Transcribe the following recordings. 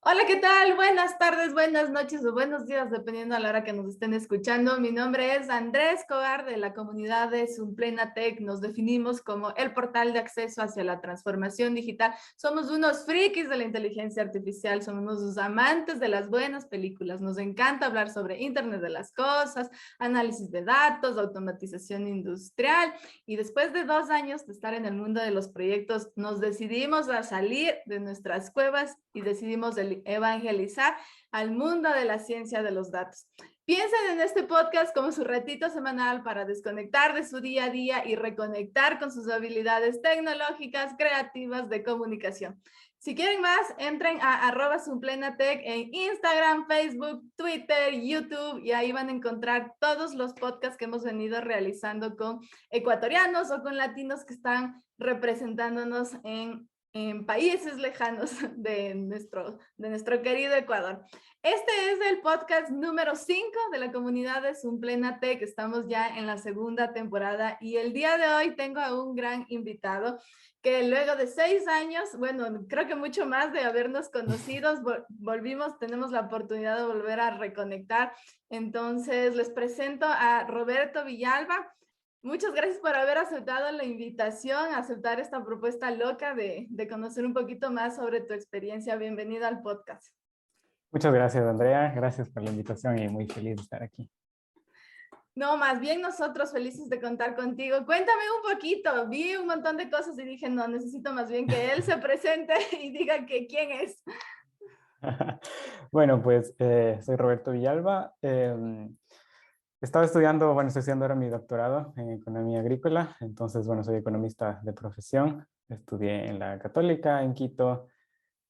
Hola, ¿qué tal? Buenas tardes, buenas noches o buenos días, dependiendo a la hora que nos estén escuchando. Mi nombre es Andrés Cogar de la comunidad de Sumplena Tech. Nos definimos como el portal de acceso hacia la transformación digital. Somos unos frikis de la inteligencia artificial, somos unos amantes de las buenas películas. Nos encanta hablar sobre Internet de las cosas, análisis de datos, automatización industrial. Y después de 2 años de estar en el mundo de los proyectos, nos decidimos a salir de nuestras cuevas y decidimos evangelizar al mundo de la ciencia de los datos. Piensen en este podcast como su ratito semanal para desconectar de su día a día y reconectar con sus habilidades tecnológicas, creativas de comunicación. Si quieren más, entren a @Sumplenatech en Instagram, Facebook, Twitter, YouTube, y ahí van a encontrar todos los podcasts que hemos venido realizando con ecuatorianos o con latinos que están representándonos en países lejanos de nuestro querido Ecuador. Este es el podcast número 5 de la comunidad de Sumplena Tech. Estamos ya en la segunda temporada y el día de hoy tengo a un gran invitado que luego de 6 años, bueno, creo que mucho más de habernos conocido, volvimos, tenemos la oportunidad de volver a reconectar. Entonces les presento a Roberto Villalba. Muchas gracias por haber aceptado la invitación, aceptar esta propuesta loca de conocer un poquito más sobre tu experiencia. Bienvenido al podcast. Muchas gracias, Andrea. Gracias por la invitación y muy feliz de estar aquí. No, más bien nosotros felices de contar contigo. Cuéntame un poquito. Vi un montón de cosas y dije, no, necesito más bien que él se presente y diga que quién es. Bueno, pues soy Roberto Villalba. Estaba estudiando, bueno, estoy estudiando ahora mi doctorado en economía agrícola. Entonces, bueno, soy economista de profesión. Estudié en la Católica en Quito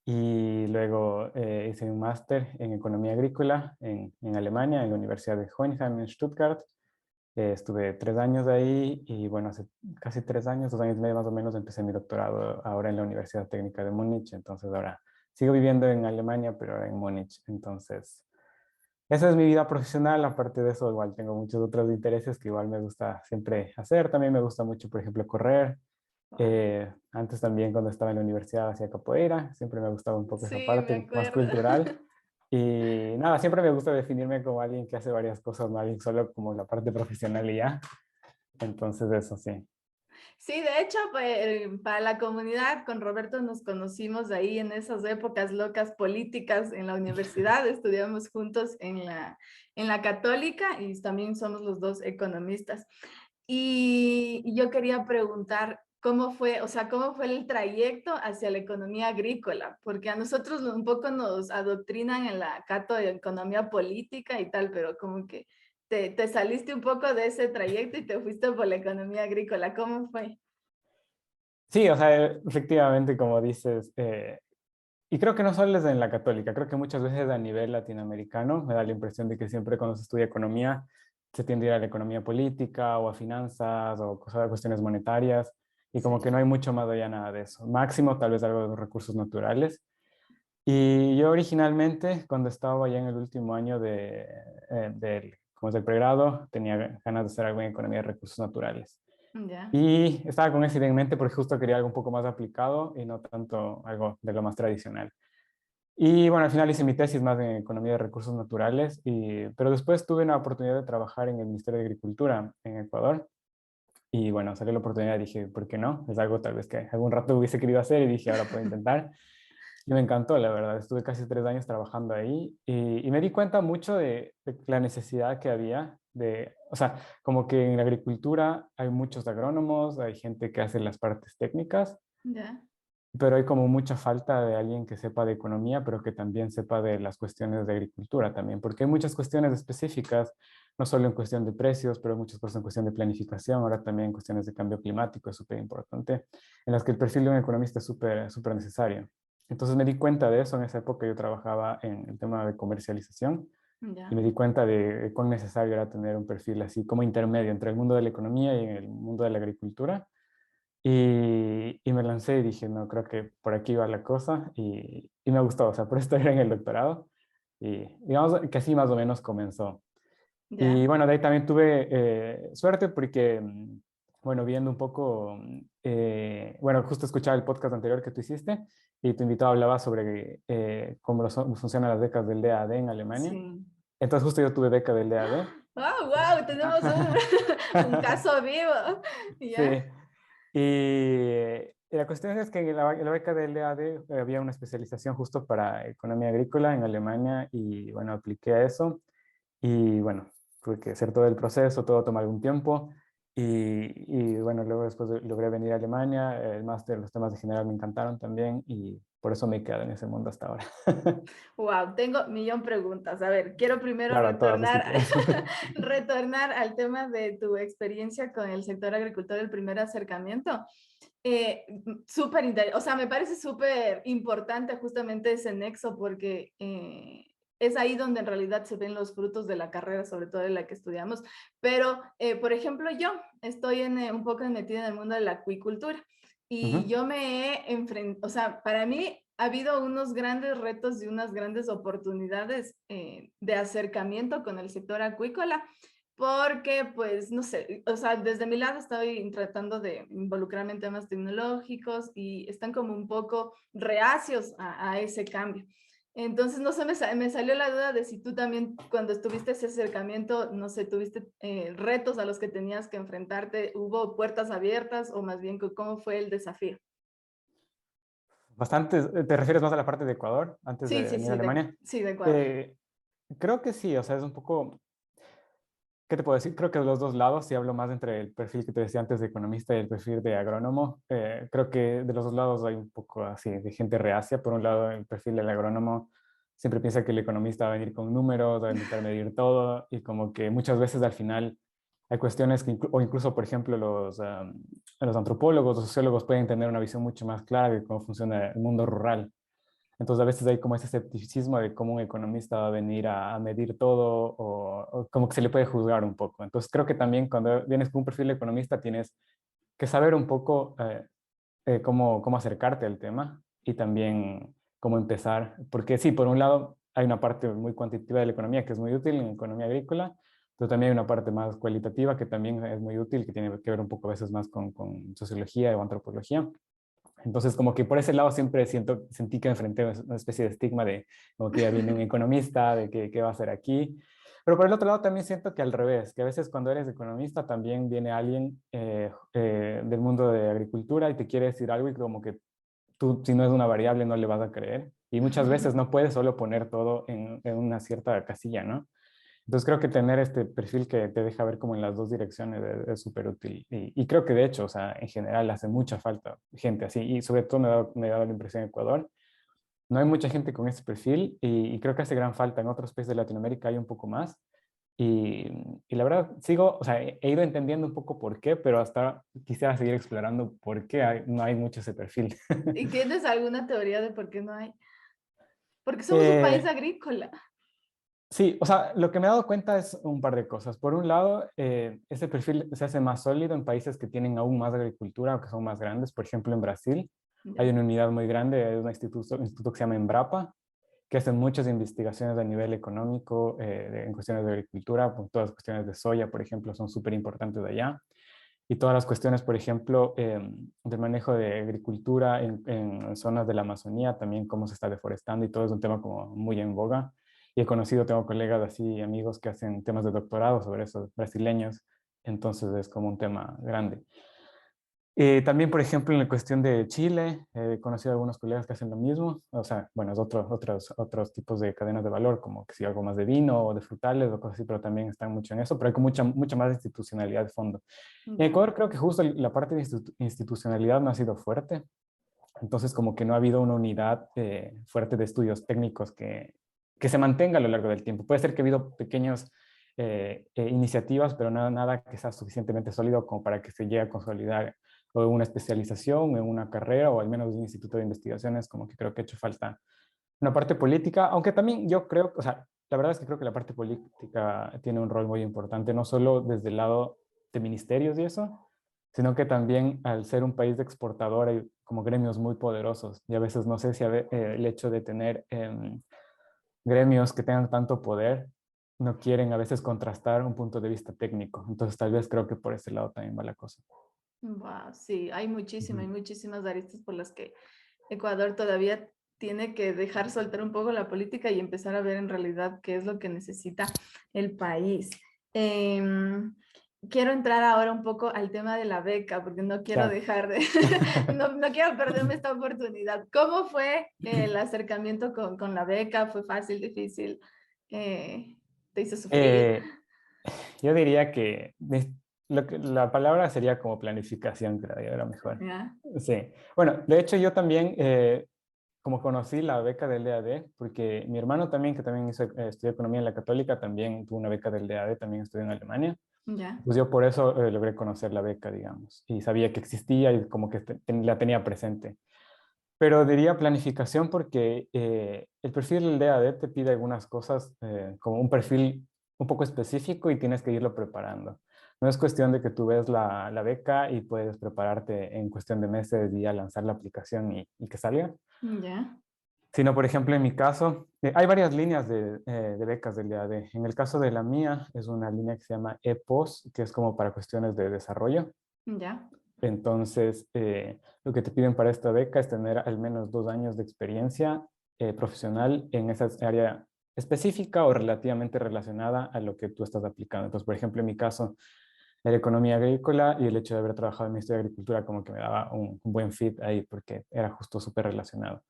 y luego hice un máster en economía agrícola en Alemania, en la Universidad de Hohenheim en Stuttgart. Estuve 3 años ahí y bueno, hace casi 3 años, 2 años y medio más o menos, empecé mi doctorado ahora en la Universidad Técnica de Múnich. Entonces ahora sigo viviendo en Alemania, pero ahora en Múnich. Entonces, esa es mi vida profesional. Aparte de eso, igual tengo muchos otros intereses que igual me gusta siempre hacer. También me gusta mucho, por ejemplo, correr. Antes también cuando estaba en la universidad hacía capoeira. Siempre me gustaba un poco esa Sí, me parte más acuerdo. cultural. Y nada, siempre me gusta definirme como alguien que hace varias cosas, no alguien solo como la parte profesional y ya. Entonces eso sí. Sí, de hecho, pues, para la comunidad, con Roberto nos conocimos ahí en esas épocas locas políticas en la universidad, estudiamos juntos en la Católica y también somos los dos economistas. Y yo quería preguntar cómo fue, o sea, cómo fue el trayecto hacia la economía agrícola, porque a nosotros un poco nos adoctrinan en la Cato de economía política y tal, pero como que te saliste un poco de ese trayecto y te fuiste por la economía agrícola. ¿Cómo fue? Sí, o sea, efectivamente, como dices, y creo que no solo es en la católica, creo que muchas veces a nivel latinoamericano me da la impresión de que siempre cuando se estudia economía se tiende a ir a la economía política o a finanzas o cosas, cuestiones monetarias y como Sí. que no hay mucho más allá nada de eso. Máximo tal vez algo de los recursos naturales. Y yo originalmente, cuando estaba ya en el último año como es del pregrado, tenía ganas de hacer algo en economía de recursos naturales. Ya. Y estaba con esa idea en mente porque justo quería algo un poco más aplicado y no tanto algo de lo más tradicional. Y bueno, al final hice mi tesis más en economía de recursos naturales, pero después tuve una oportunidad de trabajar en el Ministerio de Agricultura en Ecuador. Y bueno, salió la oportunidad y dije, ¿por qué no? Es algo tal vez que algún rato hubiese querido hacer y dije, ahora puedo intentar. Y me encantó, la verdad. Estuve casi 3 años trabajando ahí y me di cuenta mucho de la necesidad que había o sea, como que en la agricultura hay muchos agrónomos, hay gente que hace las partes técnicas, Ya. pero hay como mucha falta de alguien que sepa de economía, pero que también sepa de las cuestiones de agricultura también, porque hay muchas cuestiones específicas, no solo en cuestión de precios, pero muchas cosas en cuestión de planificación, ahora también en cuestiones de cambio climático es súper importante, en las que el perfil de un economista es súper, súper necesario. Entonces me di cuenta de eso. En esa época yo trabajaba en el tema de comercialización y Ya. me di cuenta de cuán necesario era tener un perfil así como intermedio entre el mundo de la economía y el mundo de la agricultura. Y me lancé y dije, no, creo que por aquí va la cosa y me gustó, o sea, por esto era en el doctorado y digamos que así más o menos comenzó. Y Ya. bueno, de ahí también tuve suerte porque bueno, viendo un poco, bueno, justo escuchaba el podcast anterior que tú hiciste y tu invitado hablaba sobre cómo funcionan las becas del DAD en Alemania. Sí. Entonces justo yo tuve beca del DAD. ¡Oh, wow! Tenemos un caso vivo. ¿Ya? Sí, y la cuestión es que en la beca del DAD había una especialización justo para economía agrícola en Alemania y bueno, apliqué a eso y bueno, tuve que hacer todo el proceso, todo tomó algún tiempo y bueno, luego después logré venir a Alemania, el máster, los temas de general me encantaron también y por eso me he quedado en ese mundo hasta ahora. Wow, tengo millón preguntas. A ver, quiero primero Claro, todas, retornar, disculpa. retornar al tema de tu experiencia con el sector agricultor, el primer acercamiento. Súper interesante, o sea, me parece súper importante justamente ese nexo porque es ahí donde en realidad se ven los frutos de la carrera, sobre todo de la que estudiamos. Pero, por ejemplo, yo estoy un poco metida en el mundo de la acuicultura y Ujú. yo me he enfrentado, o sea, para mí ha habido unos grandes retos y unas grandes oportunidades de acercamiento con el sector acuícola porque, pues, no sé, o sea, desde mi lado estoy tratando de involucrarme en temas tecnológicos y están como un poco reacios a ese cambio. Entonces, no sé, me salió la duda de si tú también, cuando estuviste ese acercamiento, no sé, tuviste retos a los que tenías que enfrentarte, ¿hubo puertas abiertas o más bien cómo fue el desafío? Bastante, ¿te refieres más a la parte de Ecuador antes Sí, de sí, venir a sí, Alemania? sí, de Ecuador. Eh, Creo que sí, o sea, es un poco, ¿qué te puedo decir? Creo que de los dos lados, si hablo más entre el perfil que te decía antes de economista y el perfil de agrónomo, creo que de los dos lados hay un poco así de gente reacia. Por un lado, el perfil del agrónomo siempre piensa que el economista va a venir con números, va a intentar medir todo y como que muchas veces al final hay cuestiones que, o incluso, por ejemplo, los antropólogos, los sociólogos pueden tener una visión mucho más clara de cómo funciona el mundo rural. Entonces a veces hay como ese escepticismo de cómo un economista va a venir a medir todo o como que se le puede juzgar un poco. Entonces creo que también cuando vienes con un perfil de economista tienes que saber un poco cómo acercarte al tema y también cómo empezar. Porque sí, por un lado hay una parte muy cuantitativa de la economía que es muy útil en economía agrícola, pero también hay una parte más cualitativa que también es muy útil, que tiene que ver un poco a veces más con sociología o antropología. Entonces, como que por ese lado siempre sentí que me enfrenté a una especie de estigma de como que ya viene un economista, de que, qué va a hacer aquí. Pero por el otro lado también siento que al revés, que a veces cuando eres economista también viene alguien del mundo de agricultura y te quiere decir algo y como que tú, si no es una variable, no le vas a creer. Y muchas veces no puedes solo poner todo en una cierta casilla, ¿no? Entonces creo que tener este perfil que te deja ver como en las dos direcciones es súper útil. Y creo que de hecho, o sea, en general hace mucha falta gente así. Y sobre todo me ha dado la impresión en Ecuador. No hay mucha gente con este perfil y creo que hace gran falta. En otros países de Latinoamérica hay un poco más. Y, y la verdad, sigo, o sea, he ido entendiendo un poco por qué, pero hasta quisiera seguir explorando por qué no hay mucho ese perfil. ¿Y tienes alguna teoría de por qué no hay? Porque somos un país Eh, agrícola. Sí, o sea, lo que me he dado cuenta es un par de cosas. Por un lado, ese perfil se hace más sólido en países que tienen aún más agricultura o que son más grandes. Por ejemplo, en Brasil hay Ya. una unidad muy grande, hay un instituto que se llama Embrapa, que hacen muchas investigaciones a nivel económico en cuestiones de agricultura. Pues, todas las cuestiones de soya, por ejemplo, son súper importantes de allá. Y todas las cuestiones, por ejemplo, del manejo de agricultura en zonas de la Amazonía, también cómo se está deforestando y todo es un tema como muy en boga. Y he conocido, tengo colegas así, amigos que hacen temas de doctorado sobre eso, brasileños, entonces es como un tema grande. También, por ejemplo, en la cuestión de Chile, he conocido algunos colegas que hacen lo mismo, o sea, bueno, es otros tipos de cadenas de valor, como que si algo más de vino o de frutales o cosas así, pero también están mucho en eso, pero hay como mucha más institucionalidad de fondo. En Ya. Ecuador creo que justo la parte de institucionalidad no ha sido fuerte, entonces como que no ha habido una unidad fuerte de estudios técnicos que se mantenga a lo largo del tiempo. Puede ser que ha habido pequeñas iniciativas, pero nada que sea suficientemente sólido como para que se llegue a consolidar o una especialización en una carrera o al menos un instituto de investigaciones, como que creo que ha hecho falta una parte política, aunque también yo creo, o sea, la verdad es que creo que la parte política tiene un rol muy importante, no solo desde el lado de ministerios y eso, sino que también al ser un país de exportador hay como gremios muy poderosos y a veces no sé si el hecho de tener gremios que tengan tanto poder no quieren a veces contrastar un punto de vista técnico. Entonces tal vez creo que por ese lado también va la cosa. Wow, sí, hay muchísimas aristas por las que Ecuador todavía tiene que dejar soltar un poco la política y empezar a ver en realidad qué es lo que necesita el país. Em, Quiero entrar ahora un poco al tema de la beca, porque no quiero Claro. dejar de, no quiero perderme esta oportunidad. ¿Cómo fue el acercamiento con la beca? ¿Fue fácil, difícil? Eh, ¿Te hizo sufrir? Eh, yo diría que, la palabra sería como planificación, creo yo, era mejor. ¿Ya? Sí. Bueno, de hecho yo también, como conocí la beca del DAD, porque mi hermano también, que también estudió economía en la Católica, también tuvo una beca del DAD, también estudió en Alemania. ¿Ya? Pues yo por eso logré conocer la beca, digamos, y sabía que existía y como que la tenía presente. Pero diría planificación porque el perfil del DAD te pide algunas cosas, como un perfil un poco específico y tienes que irlo preparando. No es cuestión de que tú ves la beca y puedes prepararte en cuestión de meses y ya lanzar la aplicación y que salga. ¿Ya? Sino, por ejemplo, en mi caso, hay varias líneas de becas del DAD. En el caso de la mía, es una línea que se llama EPOS, que es como para cuestiones de desarrollo. ¿Ya? Entonces, lo que te piden para esta beca es tener al menos 2 años de experiencia profesional en esa área específica o relativamente relacionada a lo que tú estás aplicando. Entonces, por ejemplo, en mi caso, la economía agrícola y el hecho de haber trabajado en el Ministerio de Agricultura como que me daba un buen fit ahí porque era justo súper relacionado.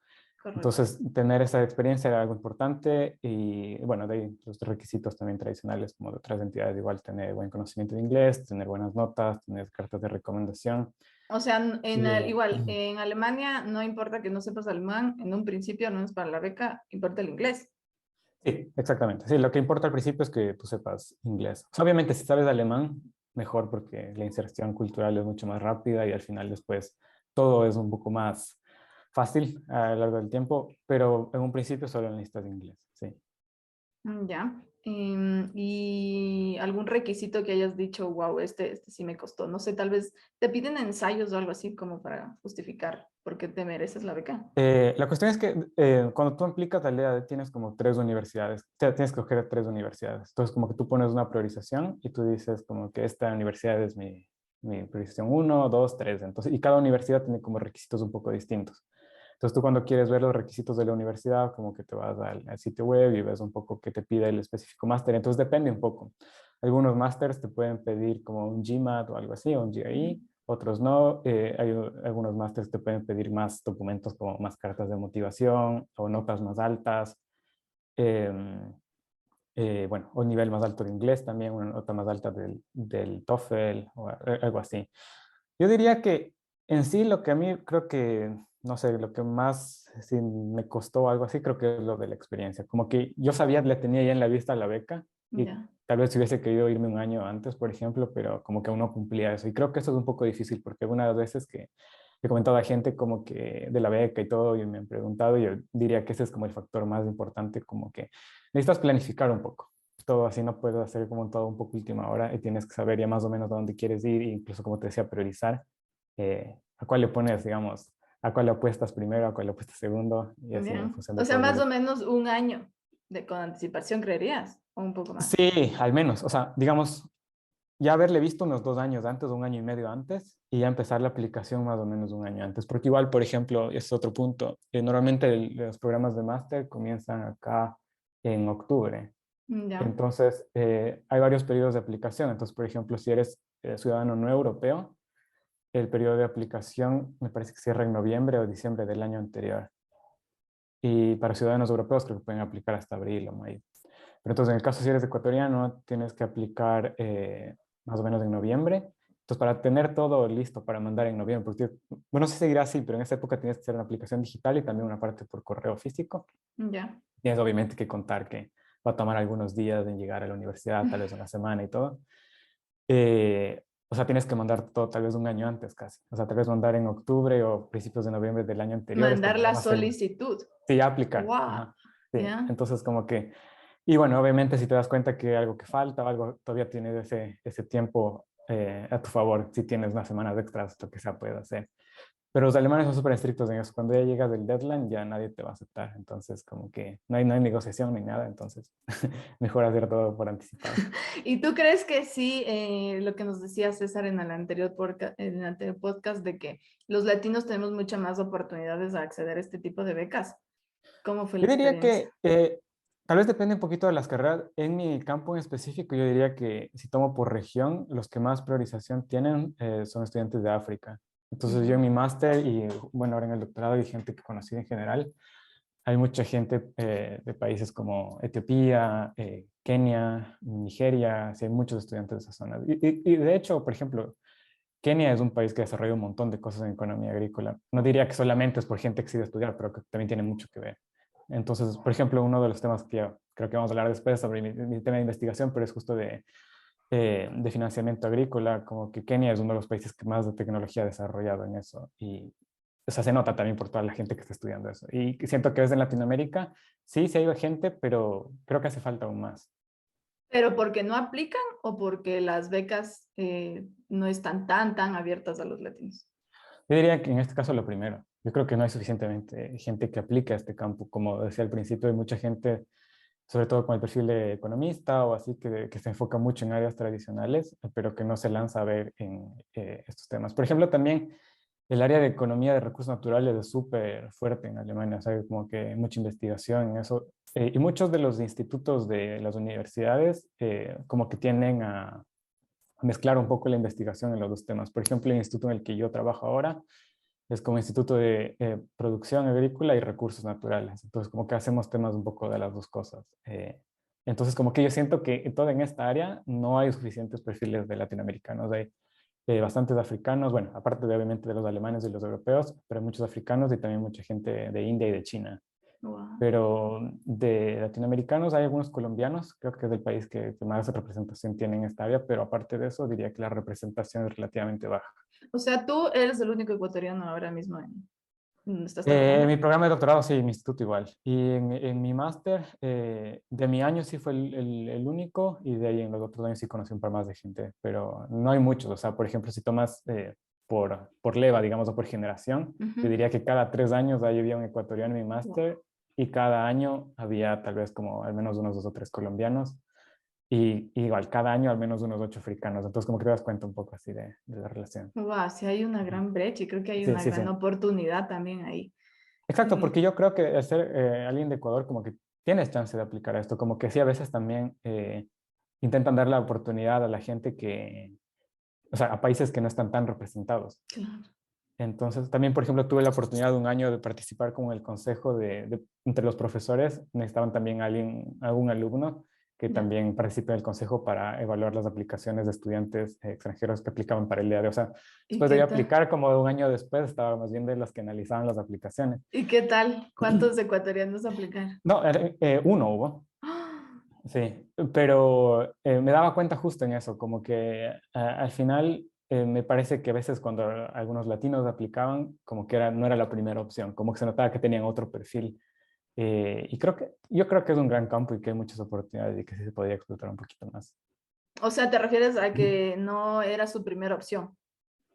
Correcto. Entonces, tener esa experiencia era algo importante y, bueno, de ahí los requisitos también tradicionales como de otras entidades, igual tener buen conocimiento de inglés, tener buenas notas, tener cartas de recomendación. O sea, Y, igual, en Alemania no importa que no sepas alemán, en un principio, no es para la beca, importa el inglés. sí, exactamente. Sí, lo que importa al principio es que tú sepas inglés. O sea, obviamente, si sabes alemán, mejor porque la inserción cultural es mucho más rápida y al final después todo es un poco más fácil a lo largo del tiempo, pero en un principio solo necesitas inglés, sí. Ya. ¿Y algún requisito que hayas dicho, wow, este sí me costó? No sé, tal vez te piden ensayos o algo así como para justificar por qué te mereces la beca. La cuestión es que cuando tú aplicas al EAD tienes como 3 universidades, o sea, tienes que escoger 3 universidades. Entonces, como que tú pones una priorización y tú dices como que esta universidad es mi priorización 1, 2, 3. Entonces, y cada universidad tiene como requisitos un poco distintos. Entonces, tú cuando quieres ver los requisitos de la universidad, como que te vas al sitio web y ves un poco qué te pide el específico máster. Entonces, depende un poco. Algunos másters te pueden pedir como un GMAT o algo así, o un GRE, otros no. Hay algunos másteres que te pueden pedir más documentos como más cartas de motivación o notas más altas. em, bueno, o nivel más alto de inglés también, una nota más alta del TOEFL o algo así. Yo diría que en sí lo que a mí creo que, no sé, lo que más sí, me costó algo así, creo que es lo de la experiencia. Como que yo sabía, le tenía ya en la vista la beca y Ya. tal vez si hubiese querido irme un año antes, por ejemplo, pero como que aún no cumplía eso. Y creo que eso es un poco difícil porque algunas veces que he comentado a gente como que de la beca y todo y me han preguntado, yo diría que ese es como el factor más importante, como que necesitas planificar un poco. Todo así no puedes hacer como todo un poco última hora y tienes que saber ya más o menos a dónde quieres ir e incluso como te decía, priorizar a cuál le pones, digamos, a cuál le apuestas primero, a cuál le apuestas segundo y así en Bien. función O de sea, todo. más o menos un año con anticipación, creerías, o un poco más. Sí, al menos, o sea, digamos, ya haberle visto unos 2 años antes, un año y medio antes, y ya empezar la aplicación más o menos un año antes, porque igual, por ejemplo, es otro punto, normalmente los programas de máster comienzan acá en octubre. Ya. Entonces, hay varios periodos de aplicación. Entonces, por ejemplo, si eres ciudadano no europeo, el periodo de aplicación me parece que cierra en noviembre o diciembre del año anterior. Y para ciudadanos europeos creo que pueden aplicar hasta abril o mayo. Pero entonces, en el caso si eres ecuatoriano, tienes que aplicar más o menos en noviembre. Entonces, para tener todo listo para mandar en noviembre, porque, bueno, no sé si seguirá así, pero en esa época tienes que hacer una aplicación digital y también una parte por correo físico. Ya. Tienes obviamente que contar que va a tomar algunos días en llegar a la universidad, tal vez una semana y todo. O sea, tienes que mandar todo tal vez un año antes casi. O sea, tal vez mandar en octubre o principios de noviembre del año anterior es Mandar como lo la más seguro. solicitud. Sí, ya aplicar. Wow. Ajá. Sí, Ya. entonces como que... Y bueno, obviamente si te das cuenta que hay algo que falta o algo, todavía tienes ese tiempo a tu favor. Si tienes unas semanas extras, lo que sea, puedes hacer. Pero los alemanes son súper estrictos en eso. Cuando ya llegas del deadline, ya nadie te va a aceptar. Entonces, como que no hay negociación ni nada. Entonces, mejor hacer todo por anticipado. ¿Y tú crees que sí, lo que nos decía César en el anterior en el anterior podcast, de que los latinos tenemos muchas más oportunidades a acceder a este tipo de becas? ¿Cómo fue la Yo diría que experiencia? tal vez depende un poquito de las carreras. En mi campo en específico, yo diría que si tomo por región, los que más priorización tienen son estudiantes de África. Entonces yo en Ya. mi máster y bueno, ahora en el doctorado y gente que conocí en general, hay mucha gente de países como Etiopía, Kenia, Nigeria, sí hay muchos estudiantes de esas zonas. Y de hecho, por ejemplo, Kenia es un país que desarrolla un montón de cosas en economía agrícola. No diría que solamente es por gente que sigue a estudiar, pero que también tiene mucho que ver. Entonces, por ejemplo, uno de los temas que yo creo que vamos a hablar después sobre mi tema de investigación, pero es justo de financiamiento agrícola, como que Kenia es uno de los países que más de tecnología ha desarrollado en eso. Y o sea, se nota también por toda la gente que está estudiando eso. Y siento que es en Latinoamérica, sí ha ido gente, pero creo que hace falta aún más. ¿Pero porque no aplican o porque las becas no están tan abiertas a los latinos? Yo diría que en este caso lo primero. Yo creo que no hay suficientemente gente que aplique a este campo. Como decía al principio, hay mucha gente, sobre todo con el perfil de economista o así, que se enfoca mucho en áreas tradicionales, pero que no se lanza a ver en estos temas. Por ejemplo, también el área de economía de recursos naturales es súper fuerte en Alemania. O sea, hay como que hay mucha investigación en eso. Y muchos de los institutos de las universidades como que tienden a mezclar un poco la investigación en los dos temas. Por ejemplo, el instituto en el que yo trabajo ahora es como Instituto de Producción Agrícola y Recursos Naturales. Entonces, como que hacemos temas un poco de las dos cosas. Entonces, como que yo siento que en esta área no hay suficientes perfiles de latinoamericanos. Hay bastantes africanos, bueno, aparte de obviamente de los alemanes y los europeos, pero hay muchos africanos y también mucha gente de India y de China. Wow. Pero de latinoamericanos hay algunos colombianos, creo que es el país que más representación tiene en esta área, pero aparte de eso diría que la representación es relativamente baja. O sea, tú eres el único ecuatoriano ahora mismo en donde estás trabajando. Mi programa de doctorado, sí, mi instituto igual. Y en mi máster, de mi año sí fue el único, y de ahí en los otros años sí conocí un par más de gente, pero no hay muchos. O sea, por ejemplo, si tomas por leva, digamos, o por generación, yo Ujú. diría que cada 3 años ahí había un ecuatoriano en mi Wow. máster, y cada año había tal vez como al menos unos 2 o 3 colombianos, y igual cada año al menos unos 8 africanos. Entonces, como que te das cuenta un poco así de la relación. Wow, sí hay una gran brecha y creo que hay Sí, una sí, sí. gran oportunidad también ahí. Exacto, Mm, porque yo creo que al ser alguien de Ecuador, como que tienes chance de aplicar a esto, como que sí, a veces también intentan dar la oportunidad a la gente o sea, a países que no están tan representados. claro. Entonces, también, por ejemplo, tuve la oportunidad de un año de participar con el consejo entre los profesores, necesitaban también algún alumno que Ya. también participe del consejo para evaluar las aplicaciones de estudiantes extranjeros que aplicaban para el DEAD. O sea, ¿Y después de qué yo tal? aplicar, como un año después, estaba más bien de los que analizaban las aplicaciones. ¿Y qué tal? ¿Cuántos ecuatorianos aplicaron? No, uno hubo, ¡Ah! sí, pero me daba cuenta justo en eso, como que al final me parece que a veces cuando algunos latinos aplicaban, como que no era la primera opción, como que se notaba que tenían otro perfil. Y yo creo que es un gran campo y que hay muchas oportunidades y que sí se podría explotar un poquito más. O sea, ¿te refieres a que no era su primera opción?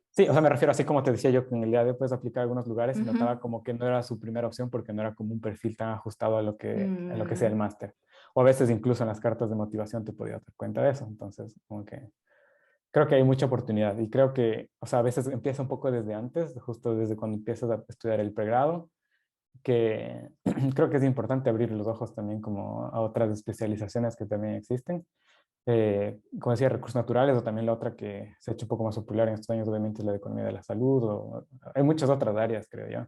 Sí, o sea, me refiero así como te decía yo, que en el día de puedes aplicar a algunos lugares y notaba Ujú. como que no era su primera opción porque no era como un perfil tan ajustado a lo que sea el Mm, máster. O a veces incluso en las cartas de motivación te podías dar cuenta de eso. Entonces, como que creo que hay mucha oportunidad y creo que, o sea, a veces empieza un poco desde antes, justo desde cuando empiezas a estudiar el pregrado, que creo que es importante abrir los ojos también como a otras especializaciones que también existen. Como decía, recursos naturales, o también la otra que se ha hecho un poco más popular en estos años, obviamente, es la de economía de la salud, o hay muchas otras áreas, creo yo.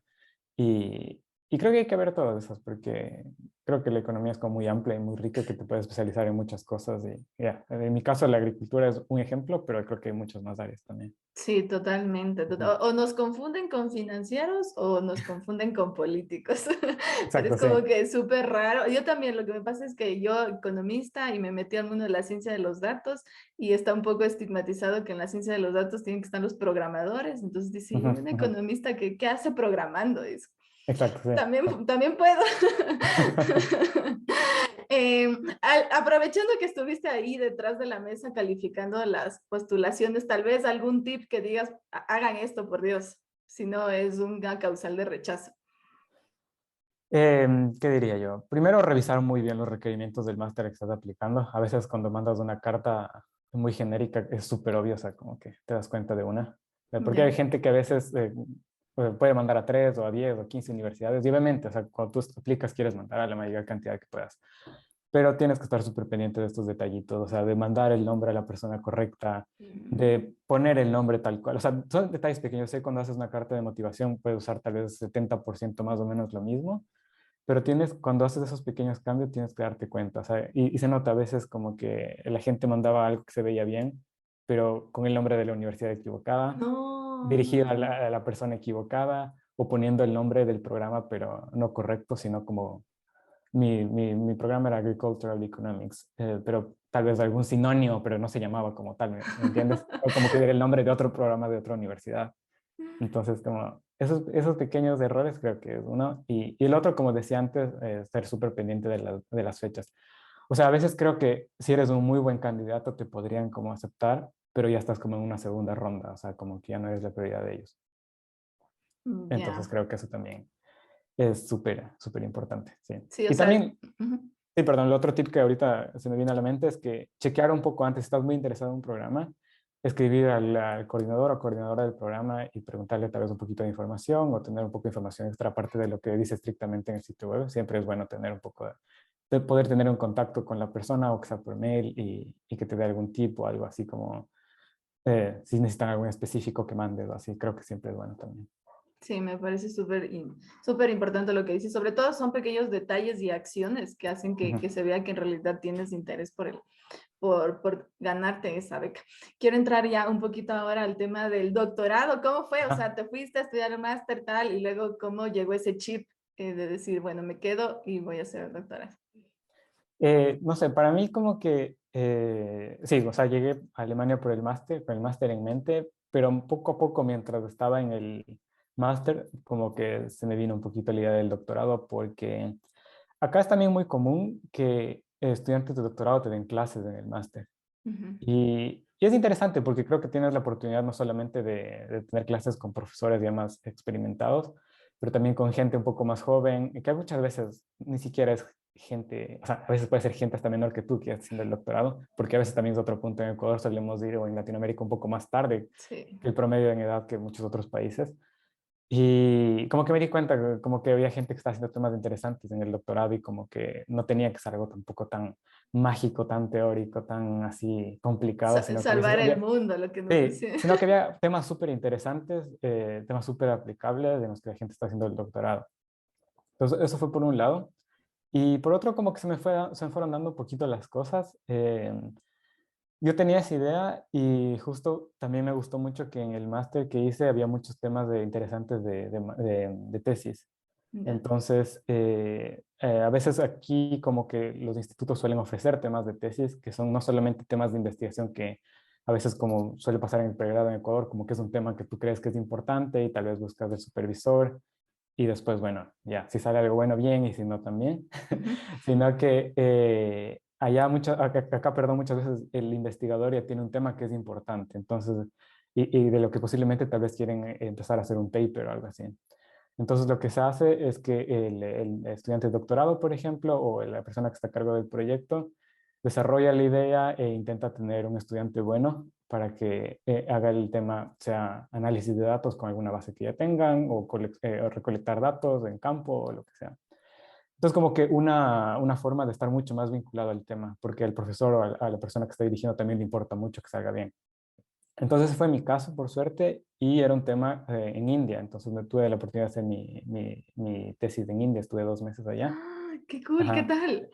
Y creo que hay que ver todas esas, porque creo que la economía es como muy amplia y muy rica, que te puedes especializar en muchas cosas. Y ya, en mi caso, la agricultura es un ejemplo, pero creo que hay muchas más áreas también. sí, totalmente. Ujú. O nos confunden con financieros o nos confunden con políticos. Pero es Exacto, sí. como que es súper raro. Yo también, lo que me pasa es que yo, economista, y me metí al mundo de la ciencia de los datos, y está un poco estigmatizado que en la ciencia de los datos tienen que estar los programadores. Entonces dice, Ujú, y un ujú. economista que, ¿qué hace programando? Eso. Exacto, sí. También puedo. Aprovechando que estuviste ahí detrás de la mesa calificando las postulaciones, tal vez algún tip que digas, hagan esto, por Dios. Si no, es una causal de rechazo. ¿Qué diría yo? Primero, revisar muy bien los requerimientos del máster que estás aplicando. A veces cuando mandas una carta muy genérica es súper obvio, o sea, como que te das cuenta de una. Porque hay Ya. gente que a veces puede mandar a 3 o a 10 o 15 universidades. Y obviamente, o sea, cuando tú aplicas quieres mandar a la mayor cantidad que puedas. Pero tienes que estar súper pendiente de estos detallitos, o sea, de mandar el nombre a la persona correcta, de poner el nombre tal cual. O sea, son detalles pequeños. Sé cuando haces una carta de motivación puedes usar tal vez 70% más o menos lo mismo, pero tienes, cuando haces esos pequeños cambios, tienes que darte cuenta, o sea, y se nota a veces como que la gente mandaba algo que se veía bien, pero con el nombre de la universidad equivocada, dirigido No. a la persona equivocada, o poniendo el nombre del programa, pero no correcto, sino como mi programa era Agricultural Economics, pero tal vez algún sinónimo, pero no se llamaba como tal, ¿me entiendes? O como que era el nombre de otro programa de otra universidad. Entonces, como esos pequeños errores creo que es uno. Y el otro, como decía antes, estar súper pendiente de las fechas. O sea, a veces creo que si eres un muy buen candidato te podrían como aceptar, pero ya estás como en una segunda ronda, o sea, como que ya no eres la prioridad de ellos. Entonces Ya. creo que eso también es súper, súper importante, sí. Sí, o Y sea, también, sí, perdón, el otro tip que ahorita se me viene a la mente es que chequear un poco antes, si estás muy interesado en un programa, escribir al coordinador o coordinadora del programa y preguntarle tal vez un poquito de información o tener un poco de información extra aparte de lo que dice estrictamente en el sitio web. Siempre es bueno tener un poco de poder tener un contacto con la persona o que sea por mail y que te dé algún tip o algo así como si necesitan algo específico que mandes o así. Creo que siempre es bueno también. sí, me parece súper importante lo que dices. Sobre todo son pequeños detalles y acciones que hacen Ujú. que se vea que en realidad tienes interés por ganarte esa beca. Quiero entrar ya un poquito ahora al tema del doctorado. ¿Cómo fue? O Ajá. sea, te fuiste a estudiar el máster tal y luego cómo llegó ese chip de decir, bueno, me quedo y voy a hacer el doctorado. No sé, para mí como que, sí, o sea, llegué a Alemania por el máster, con el máster en mente, pero poco a poco mientras estaba en el máster, como que se me vino un poquito la idea del doctorado, porque acá es también muy común que estudiantes de doctorado te den clases en el máster. Ujú. Y es interesante porque creo que tienes la oportunidad no solamente de tener clases con profesores ya más experimentados, pero también con gente un poco más joven, que muchas veces ni siquiera es gente, o sea, a veces puede ser gente hasta menor que tú que está haciendo el doctorado, porque a veces también es otro punto. En Ecuador solemos ir o en Latinoamérica un poco más tarde Sí. que el promedio en edad que muchos otros países. Y como que me di cuenta, como que había gente que está haciendo temas interesantes en el doctorado y como que no tenía que ser algo tampoco tan mágico, tan teórico, tan así complicado, sino que a veces Salvar el había, mundo, lo que nos sí, dice. sino que había temas súper interesantes, temas súper aplicables en los que la gente está haciendo el doctorado. Entonces, eso fue por un lado. Y por otro, como que se me fueron dando un poquito las cosas. Yo tenía esa idea y justo también me gustó mucho que en el máster que hice había muchos temas interesantes de tesis. Ya. Entonces, a veces aquí como que los institutos suelen ofrecer temas de tesis que son no solamente temas de investigación que a veces como suele pasar en el pregrado en Ecuador, como que es un tema que tú crees que es importante y tal vez buscas del supervisor y después, bueno, ya, si sale algo bueno, bien, y si no, también. Ujú. Sino que acá, perdón, muchas veces el investigador ya tiene un tema que es importante, entonces, y de lo que posiblemente tal vez quieren empezar a hacer un paper o algo así. Entonces, lo que se hace es que el estudiante de doctorado, por ejemplo, o la persona que está a cargo del proyecto, desarrolla la idea e intenta tener un estudiante bueno para que haga el tema, sea análisis de datos con alguna base que ya tengan o recolectar datos en campo o lo que sea. Entonces, como que una forma de estar mucho más vinculado al tema, porque al profesor o a la persona que está dirigiendo también le importa mucho que salga bien. Entonces, ese fue mi caso, por suerte, y era un tema en India. Entonces, me tuve la oportunidad de hacer mi tesis en India, estuve 2 meses allá. ¡Ah, qué cool! ¿Qué Ajá. tal?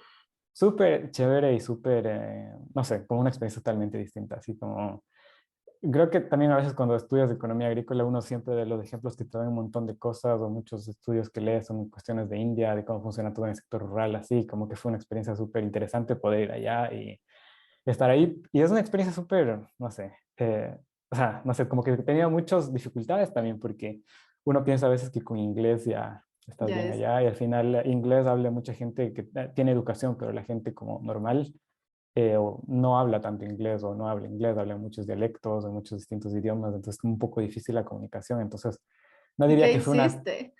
Súper chévere y súper, no sé, como una experiencia totalmente distinta, así como creo que también a veces cuando estudias economía agrícola, uno siempre de los ejemplos que te dan un montón de cosas o muchos estudios que lees son cuestiones de India, de cómo funciona todo en el sector rural, así como que fue una experiencia súper interesante poder ir allá y estar ahí. Y es una experiencia súper, no sé, o sea, no sé, como que tenía muchas dificultades también porque uno piensa a veces que con inglés ya estás Ya bien es. allá y al final inglés habla mucha gente que tiene educación, pero la gente como normal o no habla tanto inglés o no habla inglés, habla muchos dialectos o muchos distintos idiomas, entonces es un poco difícil la comunicación. Entonces, No ¿Y diría qué que fue una... hiciste?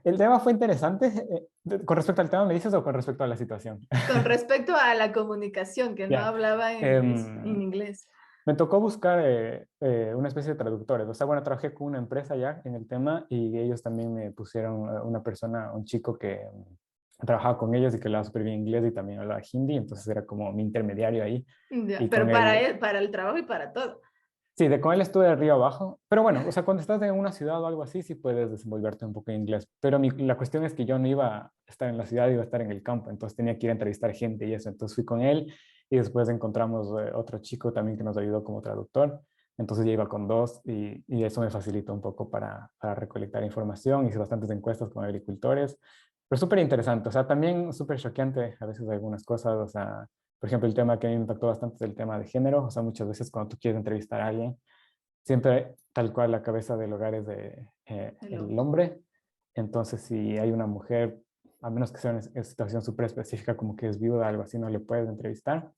El tema fue interesante. ¿Con respecto al tema me dices o con respecto a la situación? Con respecto a la comunicación, que no Ya. hablaba en Em, inglés. Me tocó buscar una especie de traductores. O sea, bueno, trabajé con una empresa ya en el tema y ellos también me pusieron una persona, un chico que trabajaba con ellos y que hablaba súper bien inglés y también hablaba hindi. Entonces era como mi intermediario ahí. Ya, Y pero con él, para el trabajo y para todo. sí, con él estuve de arriba abajo. Pero bueno, o sea, cuando estás en una ciudad o algo así, sí puedes desenvolverte un poco en inglés. Pero la cuestión es que yo no iba a estar en la ciudad, iba a estar en el campo. Entonces tenía que ir a entrevistar gente y eso. Entonces fui con él y después encontramos otro chico también que nos ayudó como traductor. Entonces ya iba con dos y eso me facilitó un poco para recolectar información. Hice bastantes encuestas con agricultores. Pero súper interesante. O sea, también súper choqueante a veces algunas cosas. O sea, por ejemplo, el tema que a mí me impactó bastante es el tema de género. O sea, muchas veces cuando tú quieres entrevistar a alguien, siempre tal cual la cabeza del hogar es de Hello. el hombre. Entonces, si hay una mujer, a menos que sea una situación súper específica, como que es viuda, algo así, no le puedes entrevistar.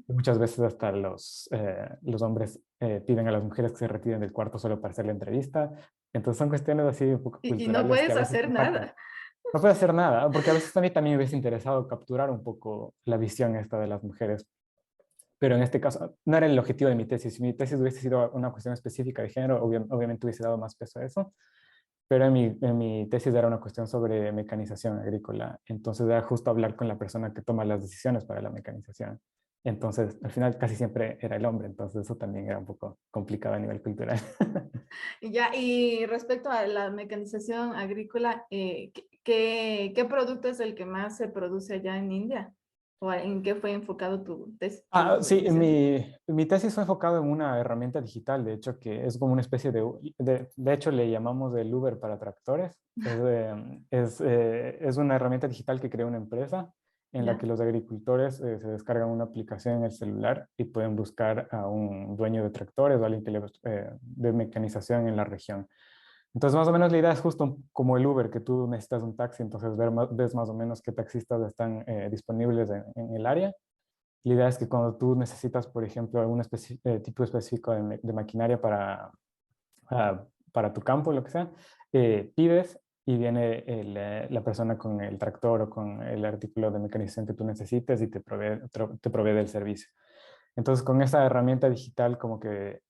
Y muchas veces hasta los hombres piden a las mujeres que se retiren del cuarto solo para hacer la entrevista. Entonces son cuestiones así un poco Y no culturales que a puedes veces hacer impactan. nada. No puede hacer nada, porque a veces a mí también me hubiese interesado capturar un poco la visión esta de las mujeres, pero en este caso no era el objetivo de mi tesis. Si mi tesis hubiese sido una cuestión específica de género, obviamente hubiese dado más peso a eso, pero en mi tesis era una cuestión sobre mecanización agrícola, entonces era justo hablar con la persona que toma las decisiones para la mecanización. Entonces, al final casi siempre era el hombre, entonces eso también era un poco complicado a nivel cultural. Y ya, y respecto a la mecanización agrícola, ¿qué producto es el que más se produce allá en India? ¿O en qué fue enfocado tu Sí, investigación? mi tesis fue enfocado en una herramienta digital, de hecho, que es como una especie de hecho, le llamamos el Uber para tractores. Es una herramienta digital que creó una empresa en la ¿Ya? que los agricultores se descargan una aplicación en el celular y pueden buscar a un dueño de tractores o alguien que de mecanización en la región. Entonces, más o menos la idea es justo como el Uber, que tú necesitas un taxi, entonces ves más o menos qué taxistas están disponibles en el área. La idea es que cuando tú necesitas, por ejemplo, algún tipo específico de maquinaria para tu campo, lo que sea, pides y viene la persona con el tractor o con el artículo de mecanización que tú necesites y te provee del servicio. Entonces, con esa herramienta digital, como que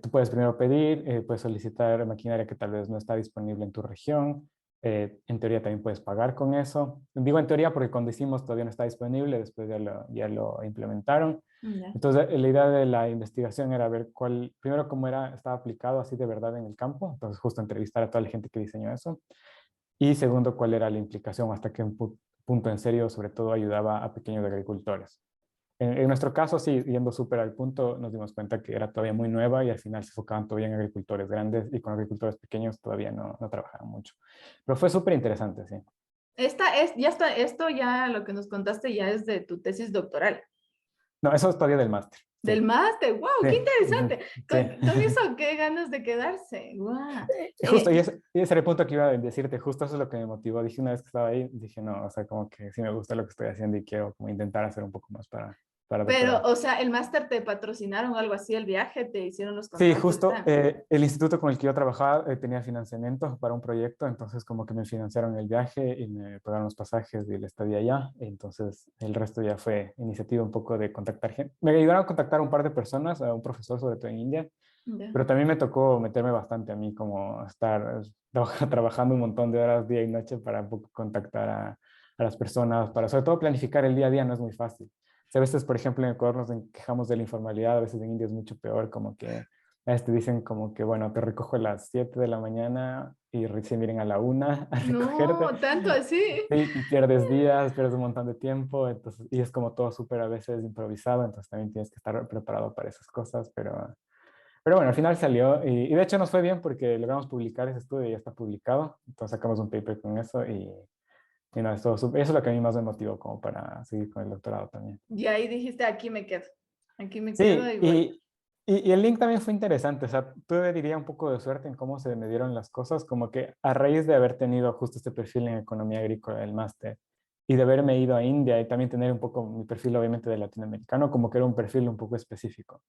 tú puedes primero pedir, puedes solicitar maquinaria que tal vez no está disponible en tu región. En teoría también puedes pagar con eso. Digo en teoría porque cuando hicimos todavía no está disponible, después ya lo implementaron. ¿Ya? Entonces, la idea de la investigación era ver primero cómo estaba aplicado así de verdad en el campo, entonces justo entrevistar a toda la gente que diseñó eso. Y segundo, cuál era la implicación, hasta qué punto en serio, sobre todo, ayudaba a pequeños agricultores. En nuestro caso, sí, yendo súper al punto, nos dimos cuenta que era todavía muy nueva y al final se enfocaban todavía en agricultores grandes y con agricultores pequeños todavía no trabajaban mucho. Pero fue súper interesante, sí. Esto ya lo que nos contaste ya es de tu tesis doctoral. No, eso es todavía del máster, Del sí. máster, wow, Sí, qué ujú, interesante. sí. Con eso, qué ganas de quedarse. Wow. Justo, y ese era el punto que iba a decirte, justo eso es lo que me motivó. Dije una vez que estaba ahí, dije, no, o sea, como que sí me gusta lo que estoy haciendo y quiero como intentar hacer un poco más para Pero, doctorado. o sea, el máster te patrocinaron algo así, el viaje, te hicieron los Sí, contactos, justo, está. el instituto con el que yo trabajaba tenía financiamiento para un proyecto, entonces como que me financiaron el viaje y me pagaron los pasajes y el estadía allá, entonces el resto ya fue iniciativa un poco de contactar gente. Me ayudaron a contactar a un par de personas, a un profesor sobre todo en India, Ya. pero también me tocó meterme bastante a mí, como estar trabajando un montón de horas día y noche para un poco contactar a las personas, para sobre todo planificar el día a día no es muy fácil. O sea, a veces, por ejemplo, en Ecuador nos quejamos de la informalidad, a veces en India es mucho peor, como que a veces te dicen como que, bueno, te recojo a las 7 de la mañana y recién vienen a la 1 a recogerte. No, tanto así. Sí, y pierdes días, pierdes un montón de tiempo, entonces, y es como todo súper a veces improvisado, entonces también tienes que estar preparado para esas cosas, pero bueno, al final salió y de hecho nos fue bien porque logramos publicar ese estudio y ya está publicado. Entonces sacamos un paper con eso y no, eso es lo que a mí más me motivó como para seguir con el doctorado también. Y ahí dijiste, aquí me quedo. Aquí me quedo Sí, y vuelvo. y el link también fue interesante. O sea, tuve, diría, un poco de suerte en cómo se me dieron las cosas, como que a raíz de haber tenido justo este perfil en economía agrícola del máster y de haberme ido a India y también tener un poco mi perfil obviamente de latinoamericano, como que era un perfil un poco específico.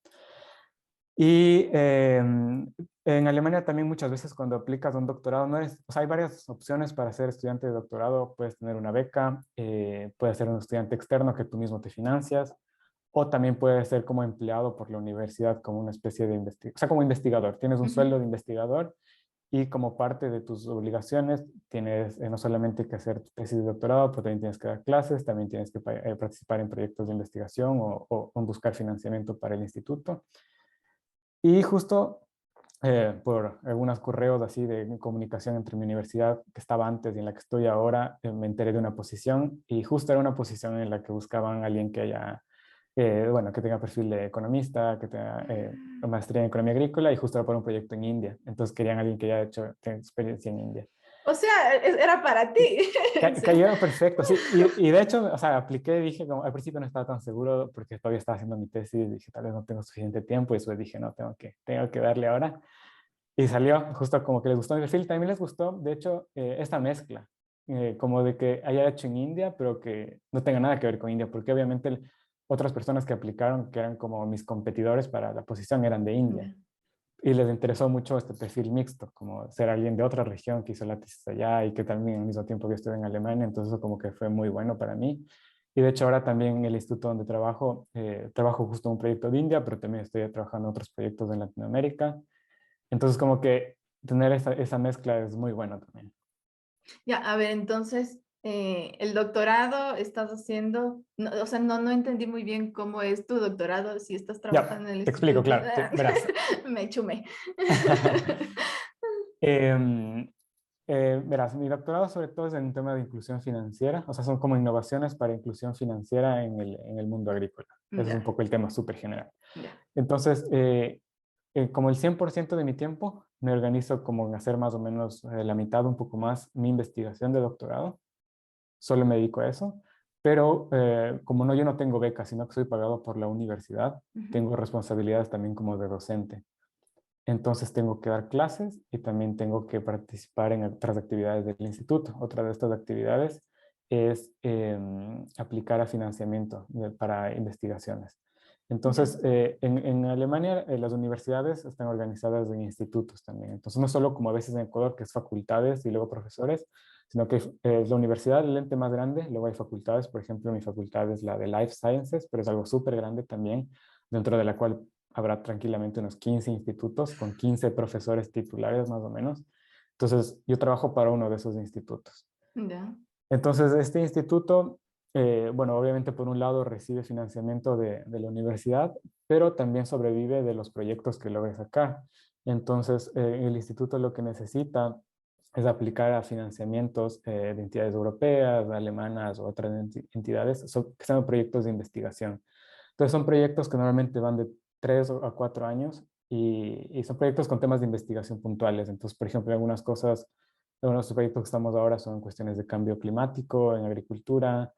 Y en Alemania también muchas veces cuando aplicas a un doctorado, no es, o sea, hay varias opciones para ser estudiante de doctorado. Puedes tener una beca, puedes ser un estudiante externo que tú mismo te financias, o también puedes ser como empleado por la universidad como una especie de investigador, o sea, como investigador. Tienes un Ujú. sueldo de investigador y como parte de tus obligaciones tienes no solamente que hacer tu tesis de doctorado, pero también tienes que dar clases, también tienes que participar en proyectos de investigación o buscar financiamiento para el instituto. Y justo por algunos correos así de comunicación entre mi universidad que estaba antes y en la que estoy ahora, me enteré de una posición y justo era una posición en la que buscaban a alguien que haya, bueno, que tenga perfil de economista, que tenga maestría en economía agrícola y justo era para un proyecto en India. Entonces querían a alguien que haya hecho tenga experiencia en India. O sea, era para ti. Sí. Cayó perfecto, sí. Y de hecho, o sea, apliqué, dije, como, al principio no estaba tan seguro porque todavía estaba haciendo mi tesis, dije, tal vez no tengo suficiente tiempo y después dije, no, tengo que darle ahora. Y salió justo como que les gustó mi perfil. También les gustó, de hecho, esta mezcla, como de que haya hecho en India, pero que no tenga nada que ver con India, porque obviamente otras personas que aplicaron, que eran como mis competidores para la posición, eran de India. Ya. Y les interesó mucho este perfil mixto, como ser alguien de otra región que hizo la tesis allá y que también al mismo tiempo que estuve en Alemania. Entonces eso como que fue muy bueno para mí. Y de hecho ahora también en el instituto donde trabajo, trabajo justo en un proyecto de India, pero también estoy trabajando en otros proyectos en Latinoamérica. Entonces, como que tener esa mezcla es muy bueno también. Ya, a ver, entonces, el doctorado estás haciendo, o sea, no entendí muy bien cómo es tu doctorado, si estás Ya, trabajando en el te explico, instituto. claro, verás. Me chumé. Em, verás, mi doctorado sobre todo es en un tema de inclusión financiera, o sea, son como innovaciones para inclusión financiera en el mundo agrícola. Ese es un Ya, poco el tema súper general. ya. Entonces, como el 100% de mi tiempo, me organizo como en hacer más o menos la mitad, un poco más, mi investigación de doctorado. Solo me dedico a eso. Pero como no, yo no tengo beca, sino que soy pagado por la universidad, Ujú. tengo responsabilidades también como de docente. Entonces tengo que dar clases y también tengo que participar en otras actividades del instituto. Otra de estas actividades es aplicar a financiamiento para investigaciones. Ya. Entonces, en Alemania las universidades están organizadas en institutos también. Entonces, no solo como a veces en Ecuador, que es facultades y luego profesores, sino que es la universidad el ente más grande, luego hay facultades, por ejemplo, mi facultad es la de Life Sciences, pero es algo súper grande también, dentro de la cual habrá tranquilamente unos 15 institutos con 15 profesores titulares más o menos. Entonces, yo trabajo para uno de esos institutos. Ya. Entonces, este instituto, bueno, obviamente por un lado recibe financiamiento de la universidad, pero también sobrevive de los proyectos que logra sacar. Entonces, el instituto lo que necesita es aplicar a financiamientos de entidades europeas, alemanas o otras entidades que sean proyectos de investigación. Entonces, son proyectos que normalmente van de 3 a 4 años y son proyectos con temas de investigación puntuales. Entonces, por ejemplo, algunas cosas, algunos de los proyectos que estamos ahora son cuestiones de cambio climático en agricultura,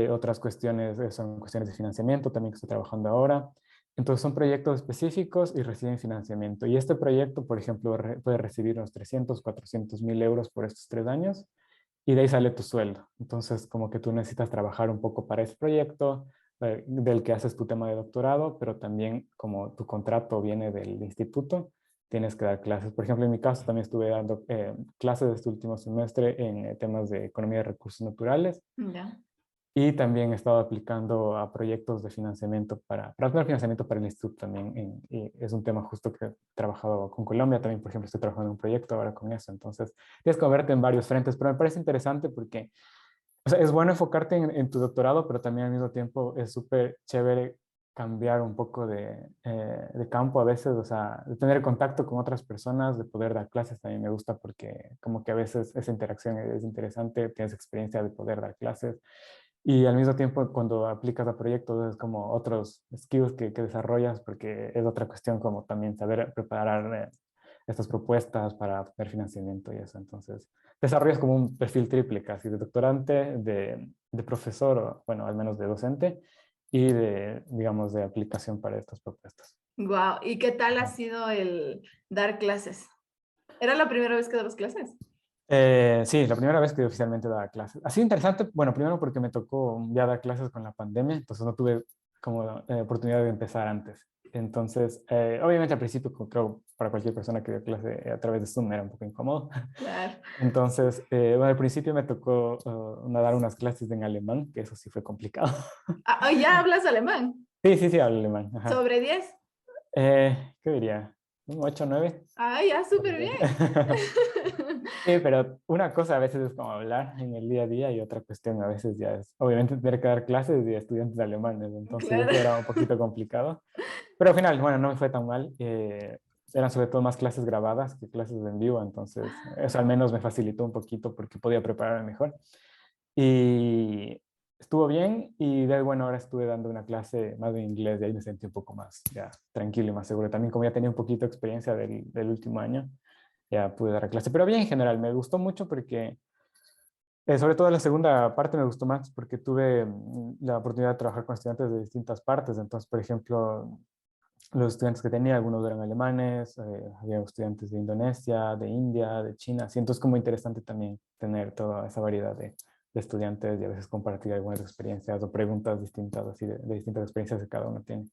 otras cuestiones son cuestiones de financiamiento también que estoy trabajando ahora. Entonces son proyectos específicos y reciben financiamiento. Y este proyecto, por ejemplo, puede recibir unos 300, 400 mil euros por estos 3 años y de ahí sale tu sueldo. Entonces, como que tú necesitas trabajar un poco para ese proyecto del que haces tu tema de doctorado, pero también como tu contrato viene del instituto, tienes que dar clases. Por ejemplo, en mi caso también estuve dando clases este último semestre en temas de economía de recursos naturales Ya. y también he estado aplicando a proyectos de financiamiento para obtener financiamiento para el instituto también. Y es un tema justo que he trabajado con Colombia. También, por ejemplo, estoy trabajando en un proyecto ahora con eso. Entonces, tienes que moverte en varios frentes, pero me parece interesante porque o sea, es bueno enfocarte en tu doctorado, pero también al mismo tiempo es súper chévere cambiar un poco de campo a veces, o sea, de tener contacto con otras personas, de poder dar clases también me gusta porque como que a veces esa interacción es interesante, tienes experiencia de poder dar clases y al mismo tiempo cuando aplicas a proyectos es como otros skills que desarrollas porque es otra cuestión como también saber preparar estas propuestas para obtener financiamiento y eso. Entonces, desarrollas como un perfil triple casi, de doctorante, de profesor, o, bueno, al menos de docente, y de, digamos, de aplicación para estas propuestas. Wow. ¿Y qué tal ha Ajá. sido el dar clases? ¿Era la primera vez que dabas clases? Sí, la primera vez que oficialmente daba clases. Ha sido interesante, bueno, primero porque me tocó ya dar clases con la pandemia, entonces no tuve como oportunidad de empezar antes. Entonces, obviamente al principio, como creo, para cualquier persona que dio clase a través de Zoom era un poco incómodo. Claro. Entonces, bueno, al principio me tocó dar unas clases en alemán, que eso sí fue complicado. Ah, ah, ¿ya hablas alemán? Sí, sí, sí, hablo alemán. Ajá. ¿Sobre 10? ¿Qué diría? ¿Un 8 9? Ah, ya, súper bien. Sí, pero una cosa a veces es como hablar en el día a día y otra cuestión a veces ya es, obviamente, tener que dar clases de estudiantes alemanes, entonces Claro. eso era un poquito complicado. Pero al final, bueno, no me fue tan mal. Eran sobre todo más clases grabadas que clases en vivo, entonces eso al menos me facilitó un poquito porque podía prepararme mejor. Y estuvo bien y de bueno, ahora estuve dando una clase más de inglés y ahí me sentí un poco más ya tranquilo y más seguro. También como ya tenía un poquito de experiencia del último año, ya pude dar clase. Pero bien en general, me gustó mucho porque, sobre todo la segunda parte me gustó más porque tuve la oportunidad de trabajar con estudiantes de distintas partes. Entonces, por ejemplo, los estudiantes que tenía, algunos eran alemanes, había estudiantes de Indonesia, de India, de China. Sí, entonces como interesante también tener toda esa variedad de estudiantes y a veces compartir algunas experiencias o preguntas distintas, así de distintas experiencias que cada uno tiene.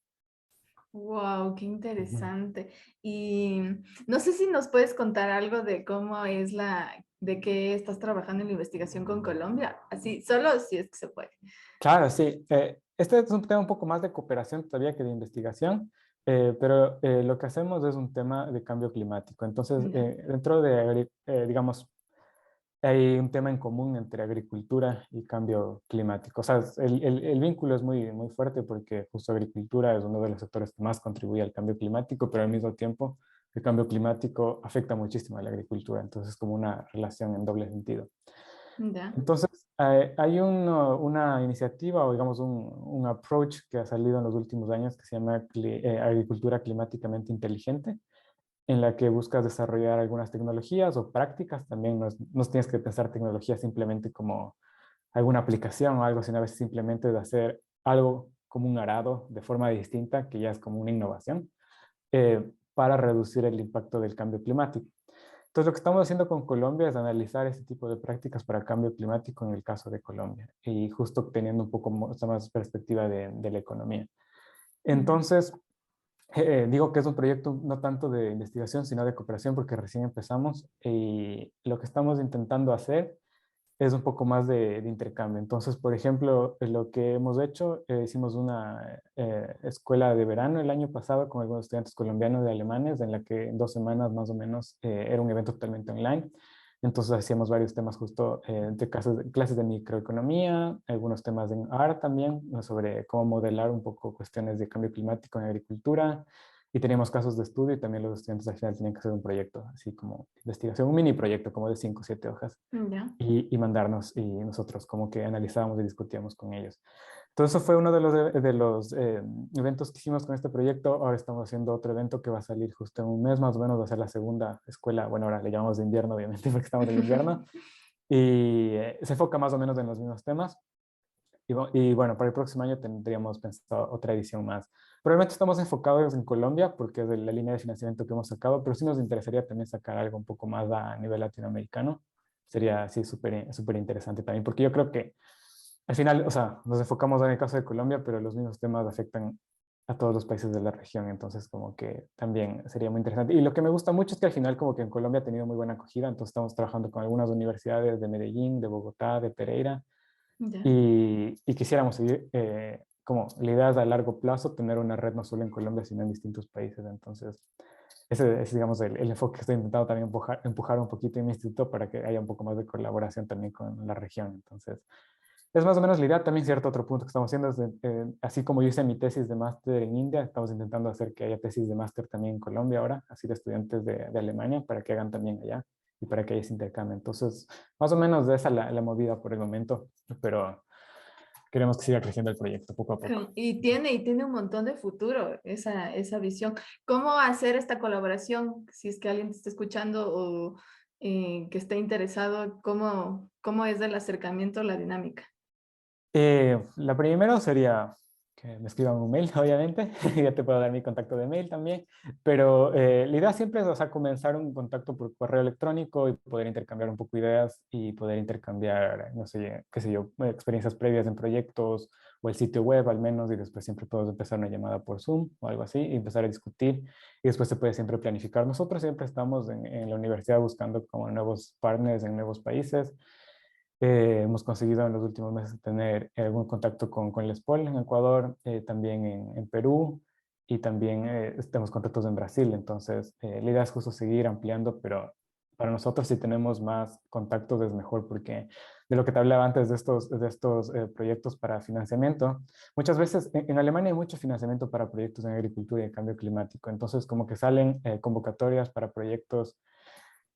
Wow, qué Ujú. interesante. Y no sé si nos puedes contar algo de cómo es de qué estás trabajando en la investigación con Colombia. Así, solo si es que se puede. Claro, sí. Este es un tema un poco más de cooperación todavía que de investigación, pero lo que hacemos es un tema de cambio climático. Entonces, Ya. dentro de, digamos, hay un tema en común entre agricultura y cambio climático. O sea, el vínculo es muy, muy fuerte porque justo agricultura es uno de los sectores que más contribuye al cambio climático, pero al mismo tiempo el cambio climático afecta muchísimo a la agricultura. Entonces, es como una relación en doble sentido. Ya. Entonces, hay una iniciativa o digamos un approach que ha salido en los últimos años que se llama agricultura climáticamente inteligente, en la que buscas desarrollar algunas tecnologías o prácticas. También no tienes que pensar tecnología simplemente como alguna aplicación o algo, sino a veces simplemente de hacer algo como un arado de forma distinta, que ya es como una innovación, para reducir el impacto del cambio climático. Entonces, lo que estamos haciendo con Colombia es analizar ese tipo de prácticas para el cambio climático en el caso de Colombia y justo teniendo un poco más perspectiva de la economía. Ya. Entonces, digo que es un proyecto no tanto de investigación, sino de cooperación, porque recién empezamos y lo que estamos intentando hacer es un poco más de intercambio. Entonces, por ejemplo, lo que hemos hecho, hicimos una escuela de verano el año pasado con algunos estudiantes colombianos y alemanes, en la que en 2 semanas más o menos era un evento totalmente online. Entonces hacíamos varios temas justo de clases de microeconomía, algunos temas de art también, ¿no? Sobre cómo modelar un poco cuestiones de cambio climático en agricultura. Y teníamos casos de estudio y también los estudiantes al final tenían que hacer un proyecto, así como investigación, un mini proyecto como de 5 o 7 hojas Ya. y mandarnos y nosotros como que analizábamos y discutíamos con ellos. Entonces eso fue uno de los eventos que hicimos con este proyecto. Ahora estamos haciendo otro evento que va a salir justo en un mes más o menos, va a ser la segunda escuela, bueno, ahora le llamamos de invierno obviamente porque estamos en invierno, y se enfoca más o menos en los mismos temas. Y bueno, para el próximo año tendríamos pensado otra edición más. Probablemente estamos enfocados en Colombia porque es de la línea de financiamiento que hemos sacado, pero sí nos interesaría también sacar algo un poco más a nivel latinoamericano. Sería así súper interesante también, porque yo creo que al final, o sea, nos enfocamos en el caso de Colombia, pero los mismos temas afectan a todos los países de la región, entonces como que también sería muy interesante. Y lo que me gusta mucho es que al final como que en Colombia ha tenido muy buena acogida, entonces estamos trabajando con algunas universidades de Medellín, de Bogotá, de Pereira, Ya. y quisiéramos seguir, como la idea es a largo plazo, tener una red no solo en Colombia, sino en distintos países. Entonces, ese es, digamos, el enfoque que estoy intentando también empujar un poquito en mi instituto para que haya un poco más de colaboración también con la región. Entonces, es más o menos la idea. También cierto otro punto que estamos haciendo es, así como yo hice mi tesis de máster en India, estamos intentando hacer que haya tesis de máster también en Colombia ahora, así de estudiantes de Alemania, para que hagan también allá y para que haya ese intercambio. Entonces, más o menos de esa la movida por el momento, pero queremos que siga creciendo el proyecto poco a poco. Y tiene un montón de futuro esa visión. ¿Cómo hacer esta colaboración? Si es que alguien te está escuchando o que esté interesado, ¿cómo es el acercamiento, la dinámica? La primera sería que me escriban un mail, obviamente. Ya te puedo dar mi contacto de mail también. Pero la idea siempre es, o sea, comenzar un contacto por correo electrónico y poder intercambiar un poco ideas y poder intercambiar, no sé, qué sé yo, experiencias previas en proyectos o el sitio web al menos, y después siempre podemos empezar una llamada por Zoom o algo así y empezar a discutir, y después se puede siempre planificar. Nosotros siempre estamos en la universidad buscando como nuevos partners en nuevos países. Hemos conseguido en los últimos meses tener algún contacto con el SPOL en Ecuador, también en Perú, y también tenemos contactos en Brasil. Entonces, la idea es justo seguir ampliando, pero para nosotros si tenemos más contactos es mejor, porque de lo que te hablaba antes de estos proyectos para financiamiento, muchas veces en Alemania hay mucho financiamiento para proyectos en agricultura y en cambio climático. Entonces, como que salen convocatorias para proyectos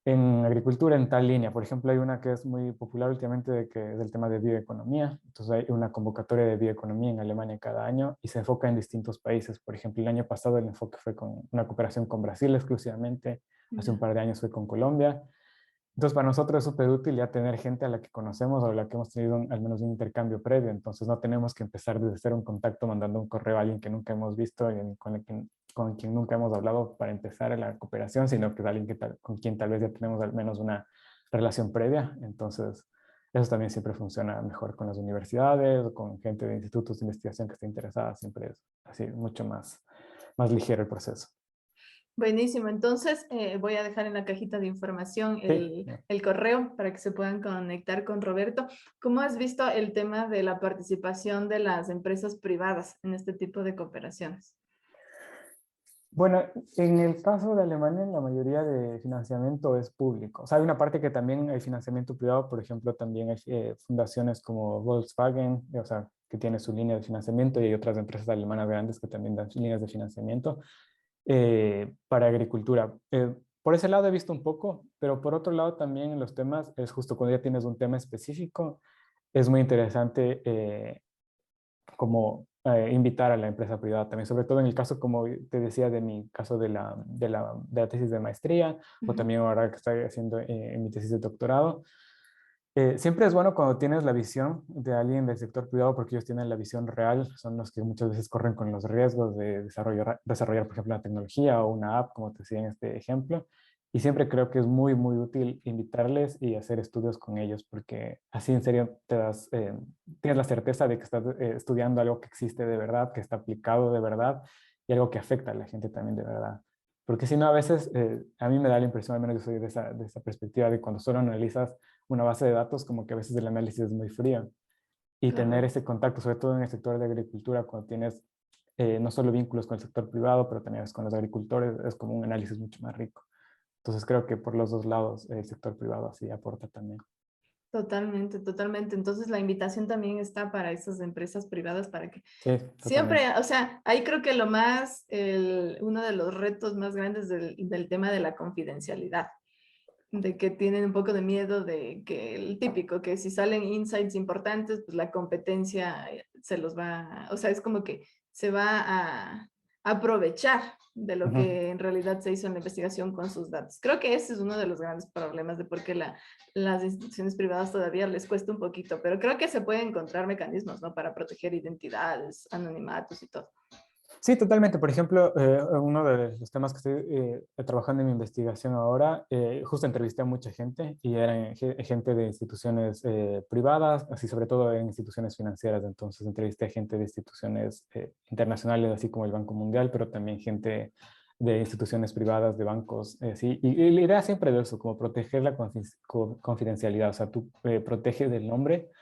en agricultura en tal línea. Por ejemplo, hay una que es muy popular últimamente, que es el tema de bioeconomía. Entonces hay una convocatoria de bioeconomía en Alemania cada año y se enfoca en distintos países. Por ejemplo, el año pasado el enfoque fue con una cooperación con Brasil exclusivamente. Hace un Ya. par de años fue con Colombia. Entonces, para nosotros es súper útil ya tener gente a la que conocemos o a la que hemos tenido al menos un intercambio previo. Entonces, no tenemos que empezar desde cero un contacto mandando un correo a alguien que nunca hemos visto y con quien nunca hemos hablado para empezar la cooperación, sino que es alguien con quien tal vez ya tenemos al menos una relación previa. Entonces, eso también siempre funciona mejor con las universidades o con gente de institutos de investigación que esté interesada. Siempre es así, mucho más ligero el proceso. Buenísimo. Entonces, voy a dejar en la cajita de información Sí. el correo para que se puedan conectar con Roberto. ¿Cómo has visto el tema de la participación de las empresas privadas en este tipo de cooperaciones? Bueno, en el caso de Alemania, la mayoría de financiamiento es público. O sea, hay una parte que también hay financiamiento privado, por ejemplo, también hay fundaciones como Volkswagen, o sea, que tiene su línea de financiamiento, y hay otras empresas alemanas grandes que también dan líneas de financiamiento para agricultura. Por ese lado he visto un poco, pero por otro lado también en los temas, es justo cuando ya tienes un tema específico, es muy interesante como invitar a la empresa privada también, sobre todo en el caso, como te decía, de mi caso de la tesis de maestría, o Ujú. también ahora que estoy haciendo mi tesis de doctorado. Siempre es bueno cuando tienes la visión de alguien del sector privado, porque ellos tienen la visión real, son los que muchas veces corren con los riesgos de desarrollar, por ejemplo, una tecnología o una app, como te decía en este ejemplo. Y siempre creo que es muy, muy útil invitarles y hacer estudios con ellos, porque así en serio tienes la certeza de que estás estudiando algo que existe de verdad, que está aplicado de verdad y algo que afecta a la gente también de verdad. Porque si no, a veces a mí me da la impresión, al menos yo soy de esa perspectiva, de cuando solo analizas una base de datos, como que a veces el análisis es muy frío. Y tener Correcto. ese contacto, sobre todo en el sector de agricultura, cuando tienes no solo vínculos con el sector privado, pero también con los agricultores, es como un análisis mucho más rico. Entonces creo que por los dos lados el sector privado así aporta también. Totalmente, totalmente. Entonces, la invitación también está para esas empresas privadas para que Sí, siempre, totalmente. o sea, ahí creo que uno de los retos más grandes del tema de la confidencialidad, de que tienen un poco de miedo de que el típico, que si salen insights importantes, pues la competencia se los va, o sea, es como que se va a aprovechar de lo Ujú. que en realidad se hizo en la investigación con sus datos. Creo que ese es uno de los grandes problemas de por qué las instituciones privadas todavía les cuesta un poquito, pero creo que se pueden encontrar mecanismos, ¿no? Para proteger identidades, anonimatos y todo. Sí, totalmente. Por ejemplo, uno de los temas que estoy trabajando en mi investigación ahora, justo entrevisté a mucha gente y eran gente de instituciones privadas, así sobre todo en instituciones financieras. Entonces entrevisté a gente de instituciones internacionales, así como el Banco Mundial, pero también gente de instituciones privadas, de bancos, sí. Y la idea siempre de eso, como proteger la confidencialidad. O sea, tú proteges del nombre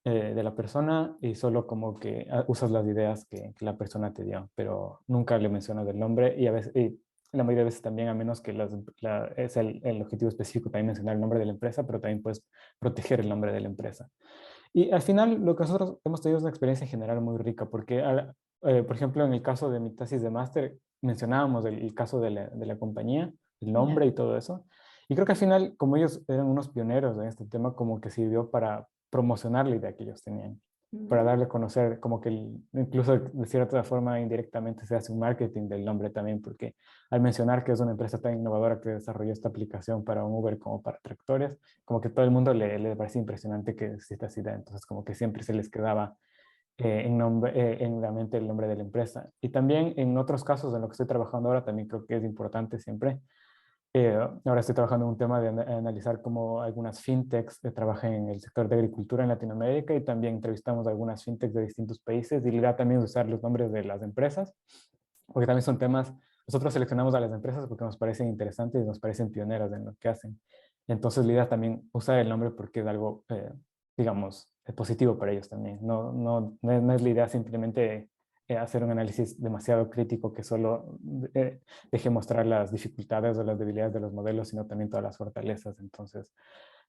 de la persona y solo como que usas las ideas que la persona te dio, pero nunca le mencionas el nombre, y a veces, y la mayoría de veces también, a menos que es el objetivo específico también mencionar el nombre de la empresa, pero también puedes proteger el nombre de la empresa. Y al final lo que nosotros hemos tenido es una experiencia en general muy rica, porque por ejemplo en el caso de mi tesis de máster mencionábamos el caso de la compañía, el nombre Ya. y todo eso. Y creo que al final, como ellos eran unos pioneros en este tema, como que sirvió para promocionar la idea que ellos tenían, para Mm. darle a conocer, como que incluso de cierta forma indirectamente se hace un marketing del nombre también, porque al mencionar que es una empresa tan innovadora que desarrolló esta aplicación para un Uber como para tractores, como que todo el mundo le parece impresionante que exista esa idea, entonces como que siempre se les quedaba en la mente el nombre de la empresa. Y también en otros casos en lo que estoy trabajando ahora, también creo que es importante siempre. Ahora estoy trabajando en un tema de analizar cómo algunas fintechs trabajan en el sector de agricultura en Latinoamérica y también entrevistamos a algunas fintechs de distintos países y la idea también es usar los nombres de las empresas, porque también son temas, nosotros seleccionamos a las empresas porque nos parecen interesantes y nos parecen pioneras en lo que hacen. Entonces la idea también usar el nombre porque es algo, digamos, positivo para ellos también. No es la idea simplemente hacer un análisis demasiado crítico que solo deje mostrar las dificultades o las debilidades de los modelos, sino también todas las fortalezas. Entonces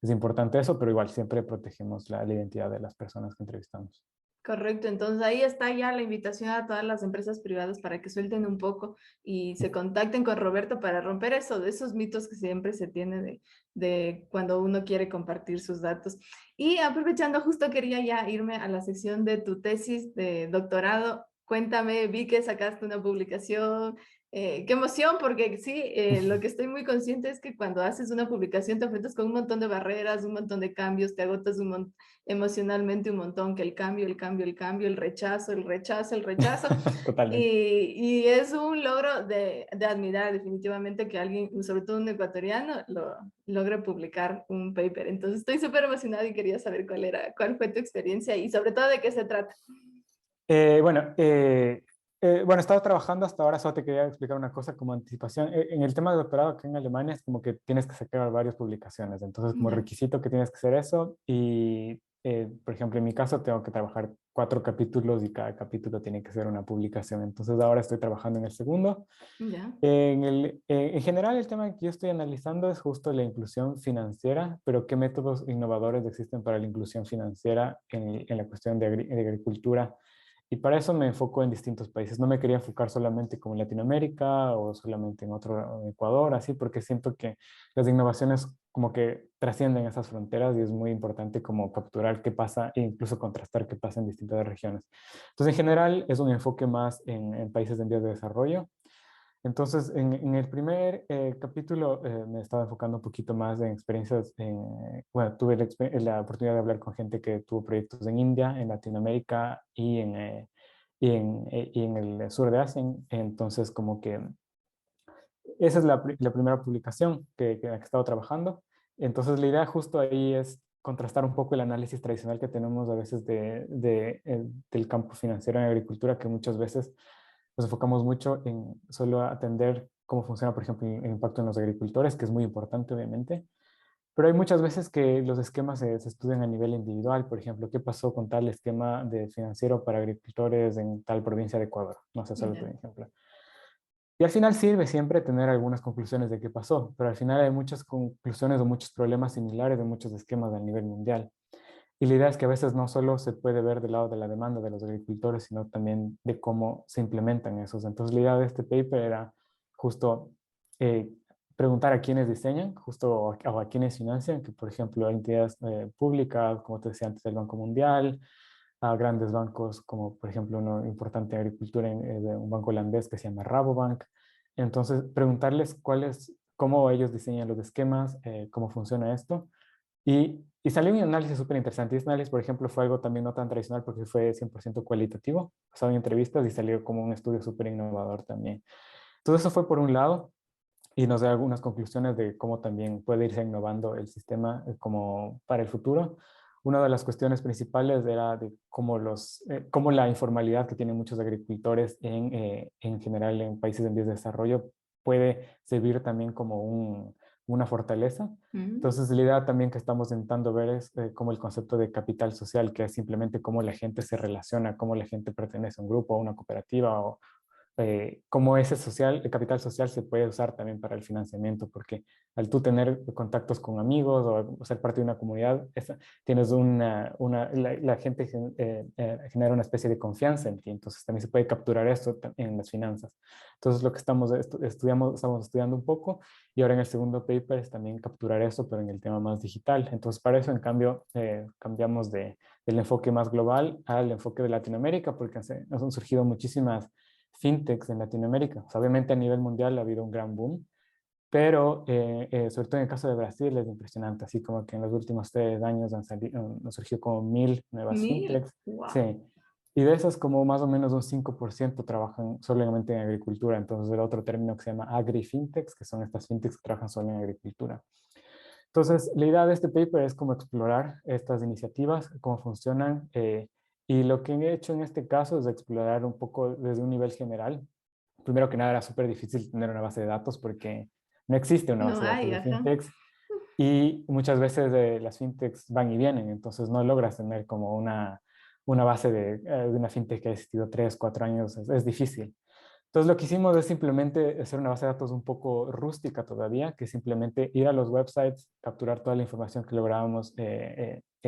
es importante eso, pero igual siempre protegemos la identidad de las personas que entrevistamos. Correcto, entonces ahí está ya la invitación a todas las empresas privadas para que suelten un poco y se contacten con Roberto para romper eso, de esos mitos que siempre se tiene de cuando uno quiere compartir sus datos. Y aprovechando, justo quería ya irme a la sección de tu tesis de doctorado. Cuéntame, vi que sacaste una publicación. Qué emoción, porque sí, lo que estoy muy consciente es que cuando haces una publicación te enfrentas con un montón de barreras, un montón de cambios, te agotas un montón emocionalmente un montón, que el cambio, el cambio, el cambio, el rechazo, el rechazo, el rechazo. Totalmente. Y es un logro de admirar definitivamente que alguien, sobre todo un ecuatoriano, lo logre publicar un paper. Entonces estoy súper emocionada y quería saber cuál fue tu experiencia y sobre todo de qué se trata. Bueno, bueno, he estado trabajando hasta ahora, solo te quería explicar una cosa como anticipación. En el tema de doctorado aquí en Alemania es como que tienes que sacar varias publicaciones, entonces como Ya. requisito que tienes que hacer eso y, por ejemplo, en mi caso tengo que trabajar 4 capítulos y cada capítulo tiene que ser una publicación, entonces ahora estoy trabajando en el segundo. Ya. En general, el tema que yo estoy analizando es justo la inclusión financiera, pero qué métodos innovadores existen para la inclusión financiera en la cuestión de agricultura. Y para eso me enfoco en distintos países. No me quería enfocar solamente como en Latinoamérica o solamente en otro, en Ecuador, así, porque siento que las innovaciones como que trascienden esas fronteras y es muy importante como capturar qué pasa e incluso contrastar qué pasa en distintas regiones. Entonces, en general, es un enfoque más en países en vías de desarrollo. Entonces, en el primer capítulo me estaba enfocando un poquito más en experiencias, bueno, tuve la oportunidad de hablar con gente que tuvo proyectos en India, en Latinoamérica y en el sur de Asia. Entonces, como que esa es la primera publicación en la que he estado trabajando. Entonces, la idea justo ahí es contrastar un poco el análisis tradicional que tenemos a veces del campo financiero en agricultura, que muchas veces nos enfocamos mucho en solo atender cómo funciona, por ejemplo, el impacto en los agricultores, que es muy importante, obviamente, pero hay muchas veces que los esquemas se estudian a nivel individual, por ejemplo, qué pasó con tal esquema de financiero para agricultores en tal provincia de Ecuador, no sé, solo por Ya. ejemplo. Y al final sirve siempre tener algunas conclusiones de qué pasó, pero al final hay muchas conclusiones o muchos problemas similares de muchos esquemas a nivel mundial. Y la idea es que a veces no solo se puede ver del lado de la demanda de los agricultores, sino también de cómo se implementan esos. Entonces, la idea de este paper era justo eh, preguntar a quiénes diseñan, justo o a quiénes financian, que por ejemplo, entidades públicas, como te decía antes, el Banco Mundial, a grandes bancos, como por ejemplo uno importante en agricultura, de un banco holandés que se llama Rabobank. Entonces, preguntarles cómo ellos diseñan los esquemas, cómo funciona esto y salió un análisis súper interesante. Y este análisis, por ejemplo, fue algo también no tan tradicional porque fue 100% cualitativo. Basado en entrevistas y salió como un estudio súper innovador también. Todo eso fue por un lado y nos da algunas conclusiones de cómo también puede irse innovando el sistema como para el futuro. Una de las cuestiones principales era de cómo la informalidad que tienen muchos agricultores en general en países en vías de desarrollo puede servir también como una fortaleza. Mm. Entonces, la idea también que estamos intentando ver es como el concepto de capital social, que es simplemente cómo la gente se relaciona, cómo la gente pertenece a un grupo, a una cooperativa o cómo ese el capital social se puede usar también para el financiamiento, porque al tú tener contactos con amigos o ser parte de una comunidad, tienes la gente genera una especie de confianza en ti, entonces también se puede capturar esto en las finanzas. Entonces lo que estamos estudiando un poco y ahora en el segundo paper es también capturar eso, pero en el tema más digital. Entonces para eso, en cambio, cambiamos del enfoque más global al enfoque de Latinoamérica, porque nos han surgido muchísimas fintechs en Latinoamérica. O sea, obviamente a nivel mundial ha habido un gran boom, pero sobre todo en el caso de Brasil es impresionante, así como que en los últimos 3 años han surgido como 1000 nuevas Mil. fintechs. Wow. Sí, Y de esas, como más o menos un 5% trabajan solamente en agricultura. Entonces, el otro término que se llama agri-fintechs, que son estas fintechs que trabajan solo en agricultura. Entonces, la idea de este paper es como explorar estas iniciativas, cómo funcionan, y lo que he hecho en este caso es explorar un poco desde un nivel general. Primero que nada, era súper difícil tener una base de datos porque no existe una No base de datos hay, de ajá. fintechs y muchas veces las fintechs van y vienen, entonces no logras tener como una base de una fintech que ha existido 3, 4 años, es difícil. Entonces lo que hicimos es simplemente hacer una base de datos un poco rústica todavía, que simplemente ir a los websites, capturar toda la información que lográbamos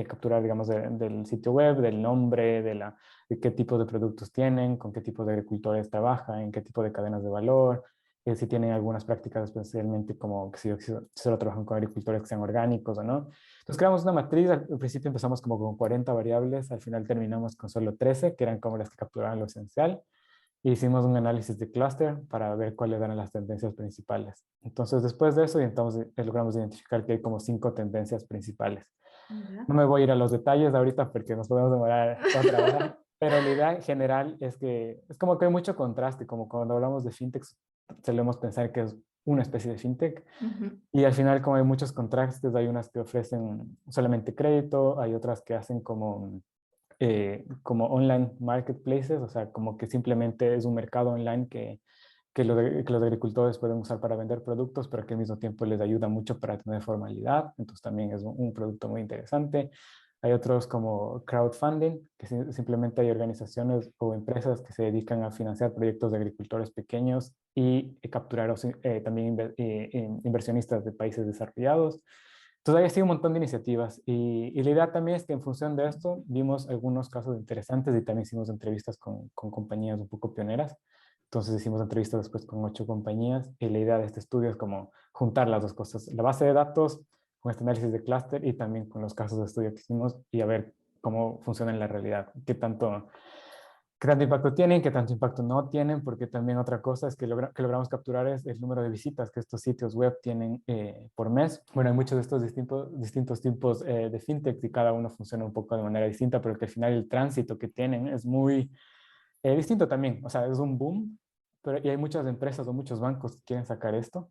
capturar, digamos, del sitio web, del nombre, de qué tipo de productos tienen, con qué tipo de agricultores trabajan, en qué tipo de cadenas de valor, si tienen algunas prácticas especialmente como que si solo trabajan con agricultores que sean orgánicos o no. Entonces creamos una matriz, al principio empezamos como con 40 variables, al final terminamos con solo 13, que eran como las que capturaban lo esencial. Hicimos un análisis de clúster para ver cuáles eran las tendencias principales. Entonces, después de eso, logramos identificar que hay como 5 tendencias principales. Ya. No me voy a ir a los detalles ahorita porque nos podemos demorar otra hora, pero la idea general es que es como que hay mucho contraste, como cuando hablamos de fintech, solemos pensar que es una especie de fintech Ujú. y al final como hay muchos contrastes, hay unas que ofrecen solamente crédito, hay otras que hacen como online marketplaces, o sea, como que simplemente es un mercado online que los agricultores pueden usar para vender productos, pero que al mismo tiempo les ayuda mucho para tener formalidad. Entonces también es un producto muy interesante. Hay otros como crowdfunding, que simplemente hay organizaciones o empresas que se dedican a financiar proyectos de agricultores pequeños y capturar también inversionistas de países desarrollados. Entonces, hay así un montón de iniciativas y la idea también es que en función de esto vimos algunos casos interesantes y también hicimos entrevistas con compañías un poco pioneras. Entonces hicimos entrevistas después con 8 compañías y la idea de este estudio es como juntar las dos cosas, la base de datos con este análisis de clúster y también con los casos de estudio que hicimos y a ver cómo funciona en la realidad, qué tanto impacto tienen, qué tanto impacto no tienen, porque también otra cosa es que logramos capturar es el número de visitas que estos sitios web tienen por mes. Bueno, hay muchos de estos distintos tipos de fintech y cada uno funciona un poco de manera distinta, pero que al final el tránsito que tienen es muy distinto también. O sea, es un boom, pero y hay muchas empresas o muchos bancos que quieren sacar esto,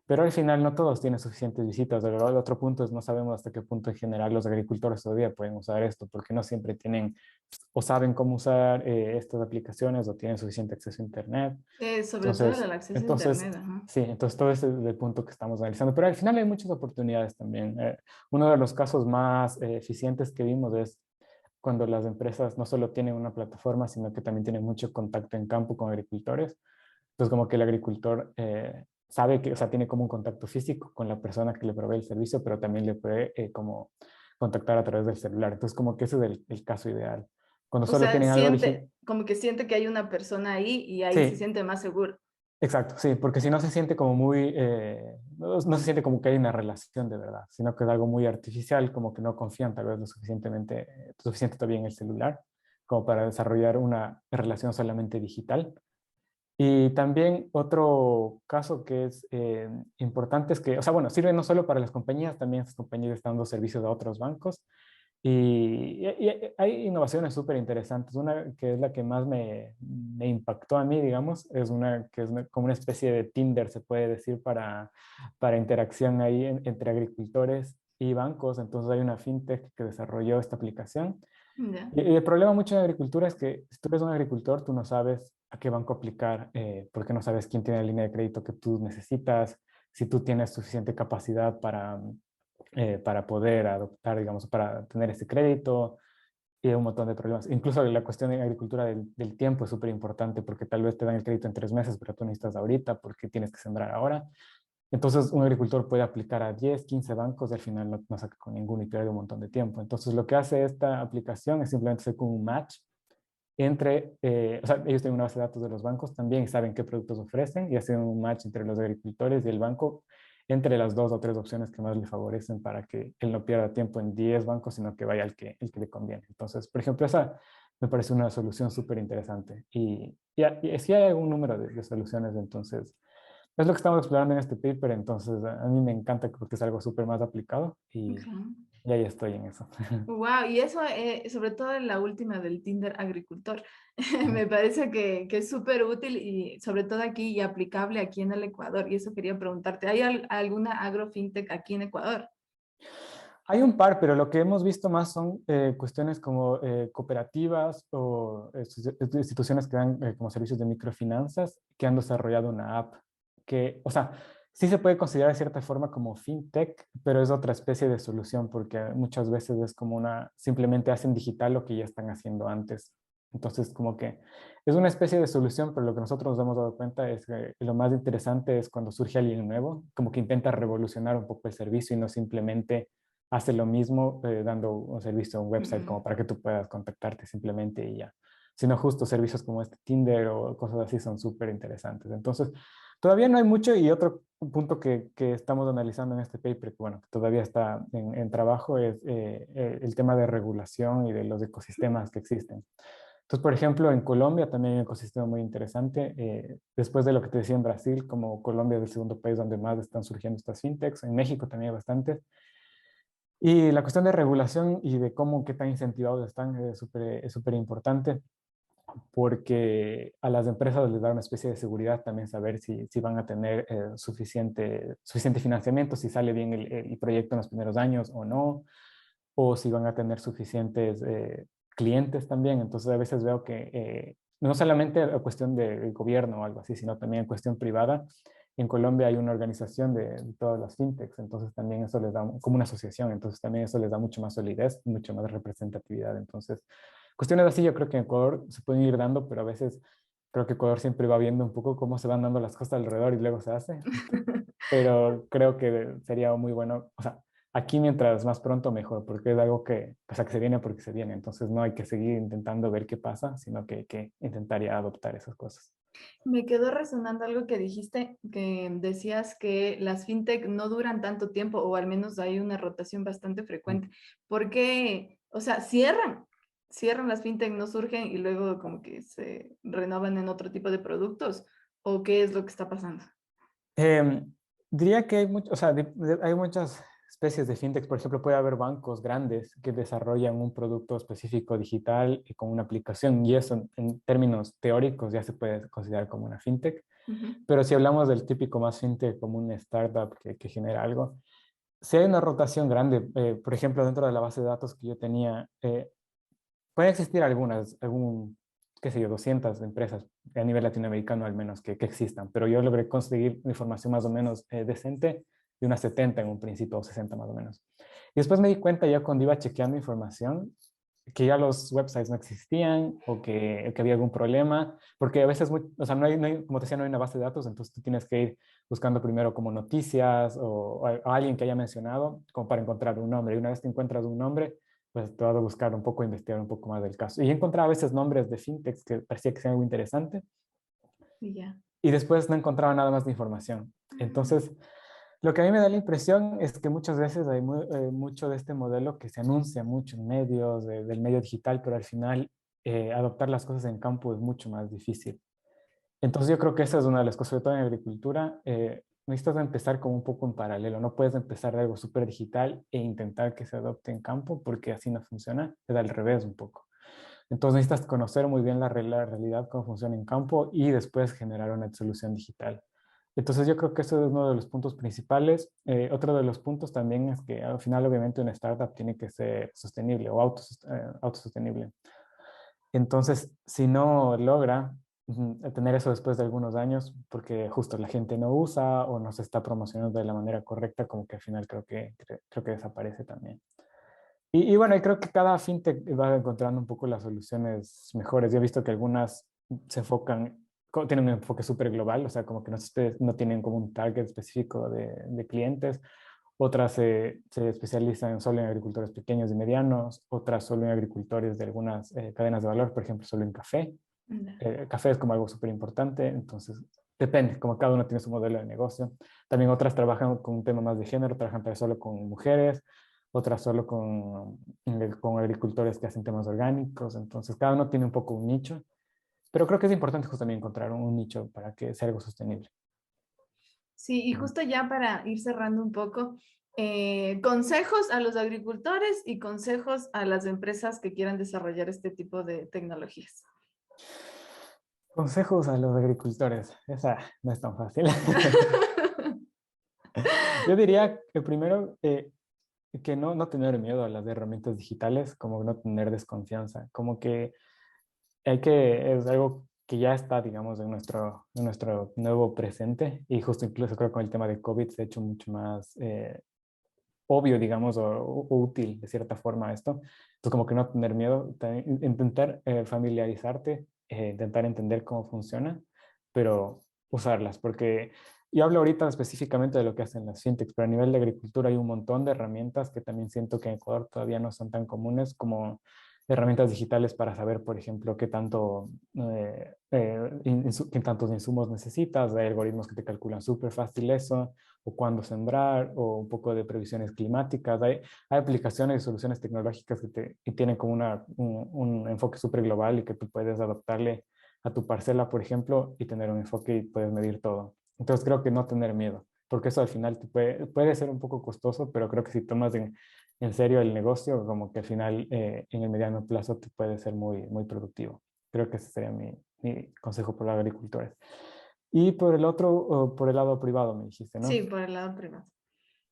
pero al final no todos tienen suficientes visitas. El otro punto es no sabemos hasta qué punto en general los agricultores todavía pueden usar esto, porque no siempre tienen o saben cómo usar estas aplicaciones o tienen suficiente acceso a Internet. Sobre todo Entonces, el acceso a entonces, Internet, ajá. sí, entonces todo ese es el punto que estamos analizando. Pero al final hay muchas oportunidades también. Uno de los casos más eficientes que vimos es cuando las empresas no solo tienen una plataforma, sino que también tienen mucho contacto en campo con agricultores. Entonces, como que el agricultor sabe que, o sea, tiene como un contacto físico con la persona que le provee el servicio, pero también le puede como contactar a través del celular. Entonces, como que ese es el caso ideal. Cuando O solo sea, tienen algo digital. como que siente que hay una persona ahí y ahí se Sí, siente más seguro. exacto, sí, porque si no se siente como muy, no se siente como que hay una relación de verdad, sino que es algo muy artificial, como que no confían tal vez lo suficiente todavía en el celular, como para desarrollar una relación solamente digital. Y también otro caso que es importante es que, o sea, bueno, sirve no solo para las compañías, también estas compañías están dando servicios a otros bancos. Y hay innovaciones súper interesantes. Una que es la que más me impactó a mí, digamos, es una que es como una especie de Tinder, se puede decir, para interacción ahí entre agricultores y bancos. Entonces hay una fintech que desarrolló esta aplicación Ya. y el problema mucho en agricultura es que si tú eres un agricultor, tú no sabes a qué banco aplicar, porque no sabes quién tiene la línea de crédito que tú necesitas, si tú tienes suficiente capacidad para poder adoptar, digamos, para tener ese crédito y un montón de problemas. Incluso la cuestión en agricultura del tiempo es súper importante porque tal vez te dan el crédito en 3 meses, pero tú necesitas ahorita porque tienes que sembrar ahora. Entonces, un agricultor puede aplicar a 10, 15 bancos y al final no saca con ninguno y pierde un montón de tiempo. Entonces, lo que hace esta aplicación es simplemente hacer como un match o sea, ellos tienen una base de datos de los bancos también y saben qué productos ofrecen y hacen un match entre los agricultores y el banco entre las 2 o 3 opciones que más le favorecen para que él no pierda tiempo en 10 bancos, sino que vaya el que le conviene. Entonces, por ejemplo, esa me parece una solución súper interesante. Y sí hay algún número de soluciones, entonces es lo que estamos explorando en este paper, entonces a mí me encanta porque es algo súper más aplicado y ahí estoy en eso. Wow, y eso, sobre todo en la última del Tinder agricultor, me parece que es súper útil y sobre todo aquí y aplicable aquí en el Ecuador. Y eso quería preguntarte, ¿hay alguna agrofintech aquí en Ecuador? Hay un par, pero lo que hemos visto más son cuestiones como cooperativas o instituciones que dan como servicios de microfinanzas que han desarrollado una app que, o sea, sí se puede considerar de cierta forma como fintech, pero es otra especie de solución porque muchas veces es como simplemente hacen digital lo que ya están haciendo antes. Entonces, como que es una especie de solución, pero lo que nosotros nos hemos dado cuenta es que lo más interesante es cuando surge alguien nuevo, como que intenta revolucionar un poco el servicio y no simplemente hace lo mismo dando un servicio a un website como para que tú puedas contactarte simplemente y ya. Sino justo servicios como este Tinder o cosas así son súper interesantes. Entonces, todavía no hay mucho y otro punto que estamos analizando en este paper, que bueno, que todavía está en trabajo, es el tema de regulación y de los ecosistemas que existen. Entonces, por ejemplo, en Colombia también hay un ecosistema muy interesante. Después de lo que te decía en Brasil, como Colombia es el segundo país donde más están surgiendo estas fintechs, en México también hay bastantes. Y la cuestión de regulación y de cómo, qué tan incentivados están es súper importante porque a las empresas les da una especie de seguridad también saber si van a tener suficiente financiamiento, si sale bien el proyecto en los primeros años o no, o si van a tener suficientes clientes también. Entonces a veces veo que no solamente a cuestión de gobierno o algo así, sino también en cuestión privada. En Colombia hay una organización de todas las fintechs, entonces también eso les da como una asociación, entonces también eso les da mucho más solidez, mucho más representatividad. Entonces, cuestiones así yo creo que en Ecuador se pueden ir dando, pero a veces creo que Ecuador siempre va viendo un poco cómo se van dando las cosas alrededor y luego se hace. Pero creo que sería muy bueno, o sea, aquí mientras más pronto mejor, porque es algo que, o sea, que se viene porque se viene, entonces no hay que seguir intentando ver qué pasa, sino que hay que intentar ya adoptar esas cosas. Me quedó resonando algo que dijiste, que decías que las fintech no duran tanto tiempo o al menos hay una rotación bastante frecuente. ¿Por qué? O sea, cierran las fintech, no surgen y luego como que se renovan en otro tipo de productos, ¿o qué es lo que está pasando? Em, Diría que hay, o sea, hay muchas especies de fintech. Por ejemplo, puede haber bancos grandes que desarrollan un producto específico digital y con una aplicación, y eso en términos teóricos ya se puede considerar como una fintech. Ujú. Pero si hablamos del típico más fintech como una startup que genera algo, si hay una rotación grande, por ejemplo, dentro de la base de datos que yo tenía, puede existir qué sé yo, 200 empresas a nivel latinoamericano al menos que existan, pero yo logré conseguir información más o menos decente de unas 70 en un principio, o 60 más o menos. Y después me di cuenta ya cuando iba chequeando información que ya los websites no existían o que había algún problema, porque a veces, o sea, como te decía, no hay una base de datos, entonces tú tienes que ir buscando primero como noticias o a alguien que haya mencionado como para encontrar un nombre. Y una vez que encuentras un nombre, pues te vas a buscar un poco, investigar un poco más del caso. Y he encontrado a veces nombres de fintechs que parecía que sean algo interesante Y ya. y después no encontraba nada más de información. Entonces, lo que a mí me da la impresión es que muchas veces hay mucho de este modelo que se anuncia mucho en medios, del medio digital, pero al final adoptar las cosas en campo es mucho más difícil. Entonces yo creo que esa es una de las cosas, sobre todo en agricultura, necesitas empezar como un poco en paralelo, no puedes empezar de algo súper digital e intentar que se adopte en campo porque así no funciona, es al revés un poco. Entonces necesitas conocer muy bien la realidad, cómo funciona en campo y después generar una solución digital. Entonces yo creo que eso es uno de los puntos principales. Otro de los puntos también es que al final obviamente una startup tiene que ser sostenible o autosostenible. Entonces, si no logra tener eso después de algunos años, porque justo la gente no usa o no se está promocionando de la manera correcta, como que al final creo que desaparece también. Y bueno, y creo que cada fintech va encontrando un poco las soluciones mejores. Yo he visto que algunas se enfocan, tienen un enfoque súper global, o sea, como que no tienen como un target específico de clientes. Otras se especializan solo en agricultores pequeños y medianos, otras solo en agricultores de algunas cadenas de valor, por ejemplo, solo en café. Ya. Café es como algo súper importante, entonces depende, como cada uno tiene su modelo de negocio. También otras trabajan con un tema más de género, trabajan tal vez solo con mujeres, otras solo con agricultores que hacen temas orgánicos, entonces cada uno tiene un poco un nicho, pero creo que es importante justamente encontrar un nicho para que sea algo sostenible. Sí, y justo ya para ir cerrando un poco, consejos a los agricultores y consejos a las empresas que quieran desarrollar este tipo de tecnologías. Consejos a los agricultores. Esa no es tan fácil. Yo diría que primero que no tener miedo a las herramientas digitales, como no tener desconfianza, como que es algo que ya está, digamos, en nuestro nuevo presente y justo incluso creo que con el tema de COVID se ha hecho mucho más obvio, digamos, o útil de cierta forma esto. Entonces, como que no tener miedo, intentar familiarizarte, intentar entender cómo funciona, pero usarlas, porque yo hablo ahorita específicamente de lo que hacen las fintechs, pero a nivel de agricultura hay un montón de herramientas que también siento que en Ecuador todavía no son tan comunes como herramientas digitales para saber, por ejemplo, qué tantos insumos necesitas. Hay algoritmos que te calculan súper fácil eso, o cuándo sembrar, o un poco de previsiones climáticas. Hay aplicaciones y soluciones tecnológicas que tienen como un enfoque súper global y que tú puedes adaptarle a tu parcela, por ejemplo, y tener un enfoque y puedes medir todo. Entonces creo que no tener miedo, porque eso al final puede ser un poco costoso, pero creo que si tomas en serio el negocio, como que al final en el mediano plazo te puede ser muy productivo. Creo que ese sería mi consejo para los agricultores. Y por el otro, por el lado privado, me dijiste, Sí, ¿no? por el lado privado.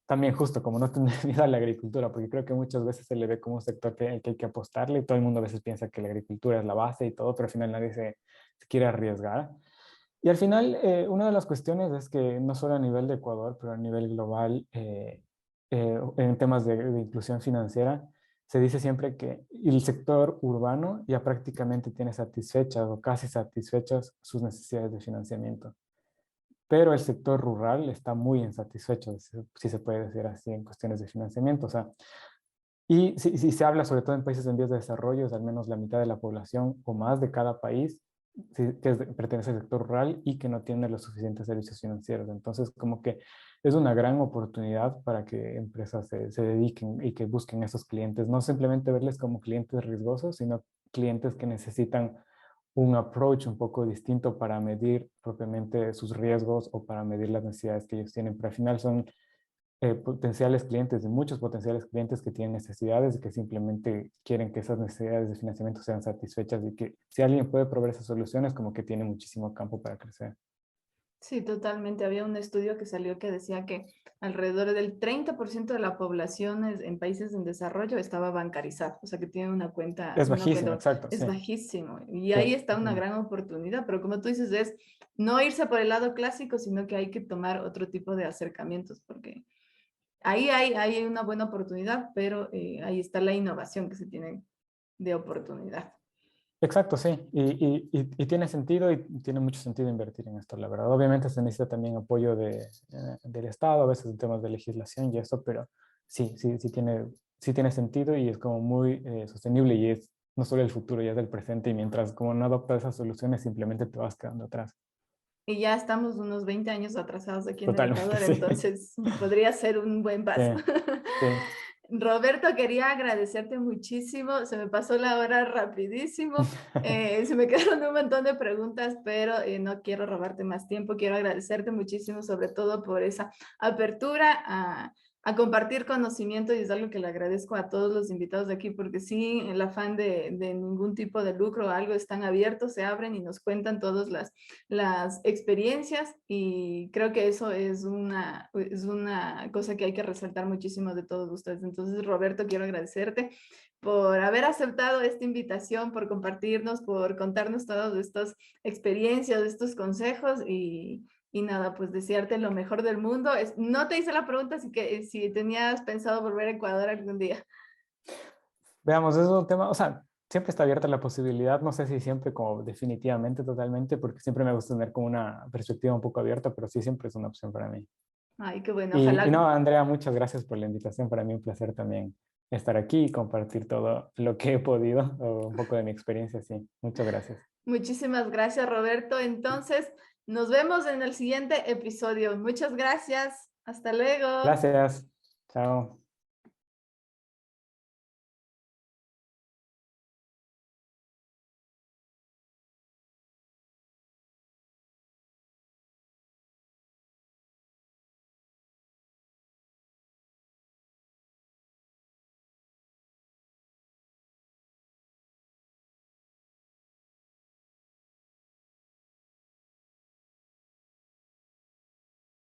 También justo como no tener miedo a la agricultura, porque creo que muchas veces se le ve como un sector que hay que apostarle y todo el mundo a veces piensa que la agricultura es la base y todo, pero al final nadie se quiere arriesgar. Y al final, una de las cuestiones es que no solo a nivel de Ecuador, pero a nivel global, en temas de inclusión financiera, se dice siempre que el sector urbano ya prácticamente tiene satisfechas o casi satisfechas sus necesidades de financiamiento, pero el sector rural está muy insatisfecho, si se puede decir así, en cuestiones de financiamiento. O sea, y si se habla sobre todo en países en vías de desarrollo, es al menos la mitad de la población o más de cada país pertenece al sector rural y que no tiene los suficientes servicios financieros. Entonces, como que es una gran oportunidad para que empresas se dediquen y que busquen esos clientes, no simplemente verles como clientes riesgosos, sino clientes que necesitan un approach un poco distinto para medir propiamente sus riesgos o para medir las necesidades que ellos tienen. Pero al final son potenciales clientes, de muchos potenciales clientes que tienen necesidades y que simplemente quieren que esas necesidades de financiamiento sean satisfechas y que si alguien puede proveer esas soluciones, como que tiene muchísimo campo para crecer. Sí, totalmente. Había un estudio que salió que decía que alrededor del 30% de la población en países en desarrollo estaba bancarizada, o sea que tiene Es una bajísimo, cuenta, exacto, es sí. bajísimo. Y Sí, ahí está una totalmente. gran oportunidad, pero como tú dices, es no irse por el lado clásico, sino que hay que tomar otro tipo de acercamientos, porque ahí hay una buena oportunidad, pero ahí está la innovación que se tiene de oportunidad. Exacto, sí. Y tiene sentido y tiene mucho sentido invertir en esto, la verdad. Obviamente se necesita también apoyo del Estado, a veces en temas de legislación y eso, pero sí tiene sentido y es como muy sostenible y es no solo el futuro, ya es el presente y mientras como no adoptas esas soluciones simplemente te vas quedando atrás. Y ya estamos unos 20 años atrasados aquí en el Totalmente, Ecuador, sí. entonces podría ser un buen Sí, paso. sí. Roberto, quería agradecerte muchísimo. Se me pasó la hora rapidísimo. Se me quedaron un montón de preguntas, pero no quiero robarte más tiempo. Quiero agradecerte muchísimo, sobre todo por esa apertura a compartir conocimiento y es algo que le agradezco a todos los invitados de aquí, porque sí, el afán de ningún tipo de lucro o algo están abiertos, se abren y nos cuentan todas las experiencias y creo que eso es una cosa que hay que resaltar muchísimo de todos ustedes. Entonces, Roberto, quiero agradecerte por haber aceptado esta invitación, por compartirnos, por contarnos todas estas experiencias, estos consejos y nada, pues desearte lo mejor del mundo. No te hice la pregunta si tenías pensado volver a Ecuador algún día. Veamos, es un tema, o sea, siempre está abierta la posibilidad, no sé si siempre como definitivamente, totalmente, porque siempre me gusta tener como una perspectiva un poco abierta, pero sí siempre es una opción para mí. Ay, qué bueno, Y ojalá. no, Andrea, muchas gracias por la invitación. Para mí un placer también estar aquí y compartir todo lo que he podido, o un poco de mi experiencia, sí. Muchas gracias. Muchísimas gracias, Roberto. Entonces, nos vemos en el siguiente episodio. Muchas gracias. Hasta luego. Gracias. Chao.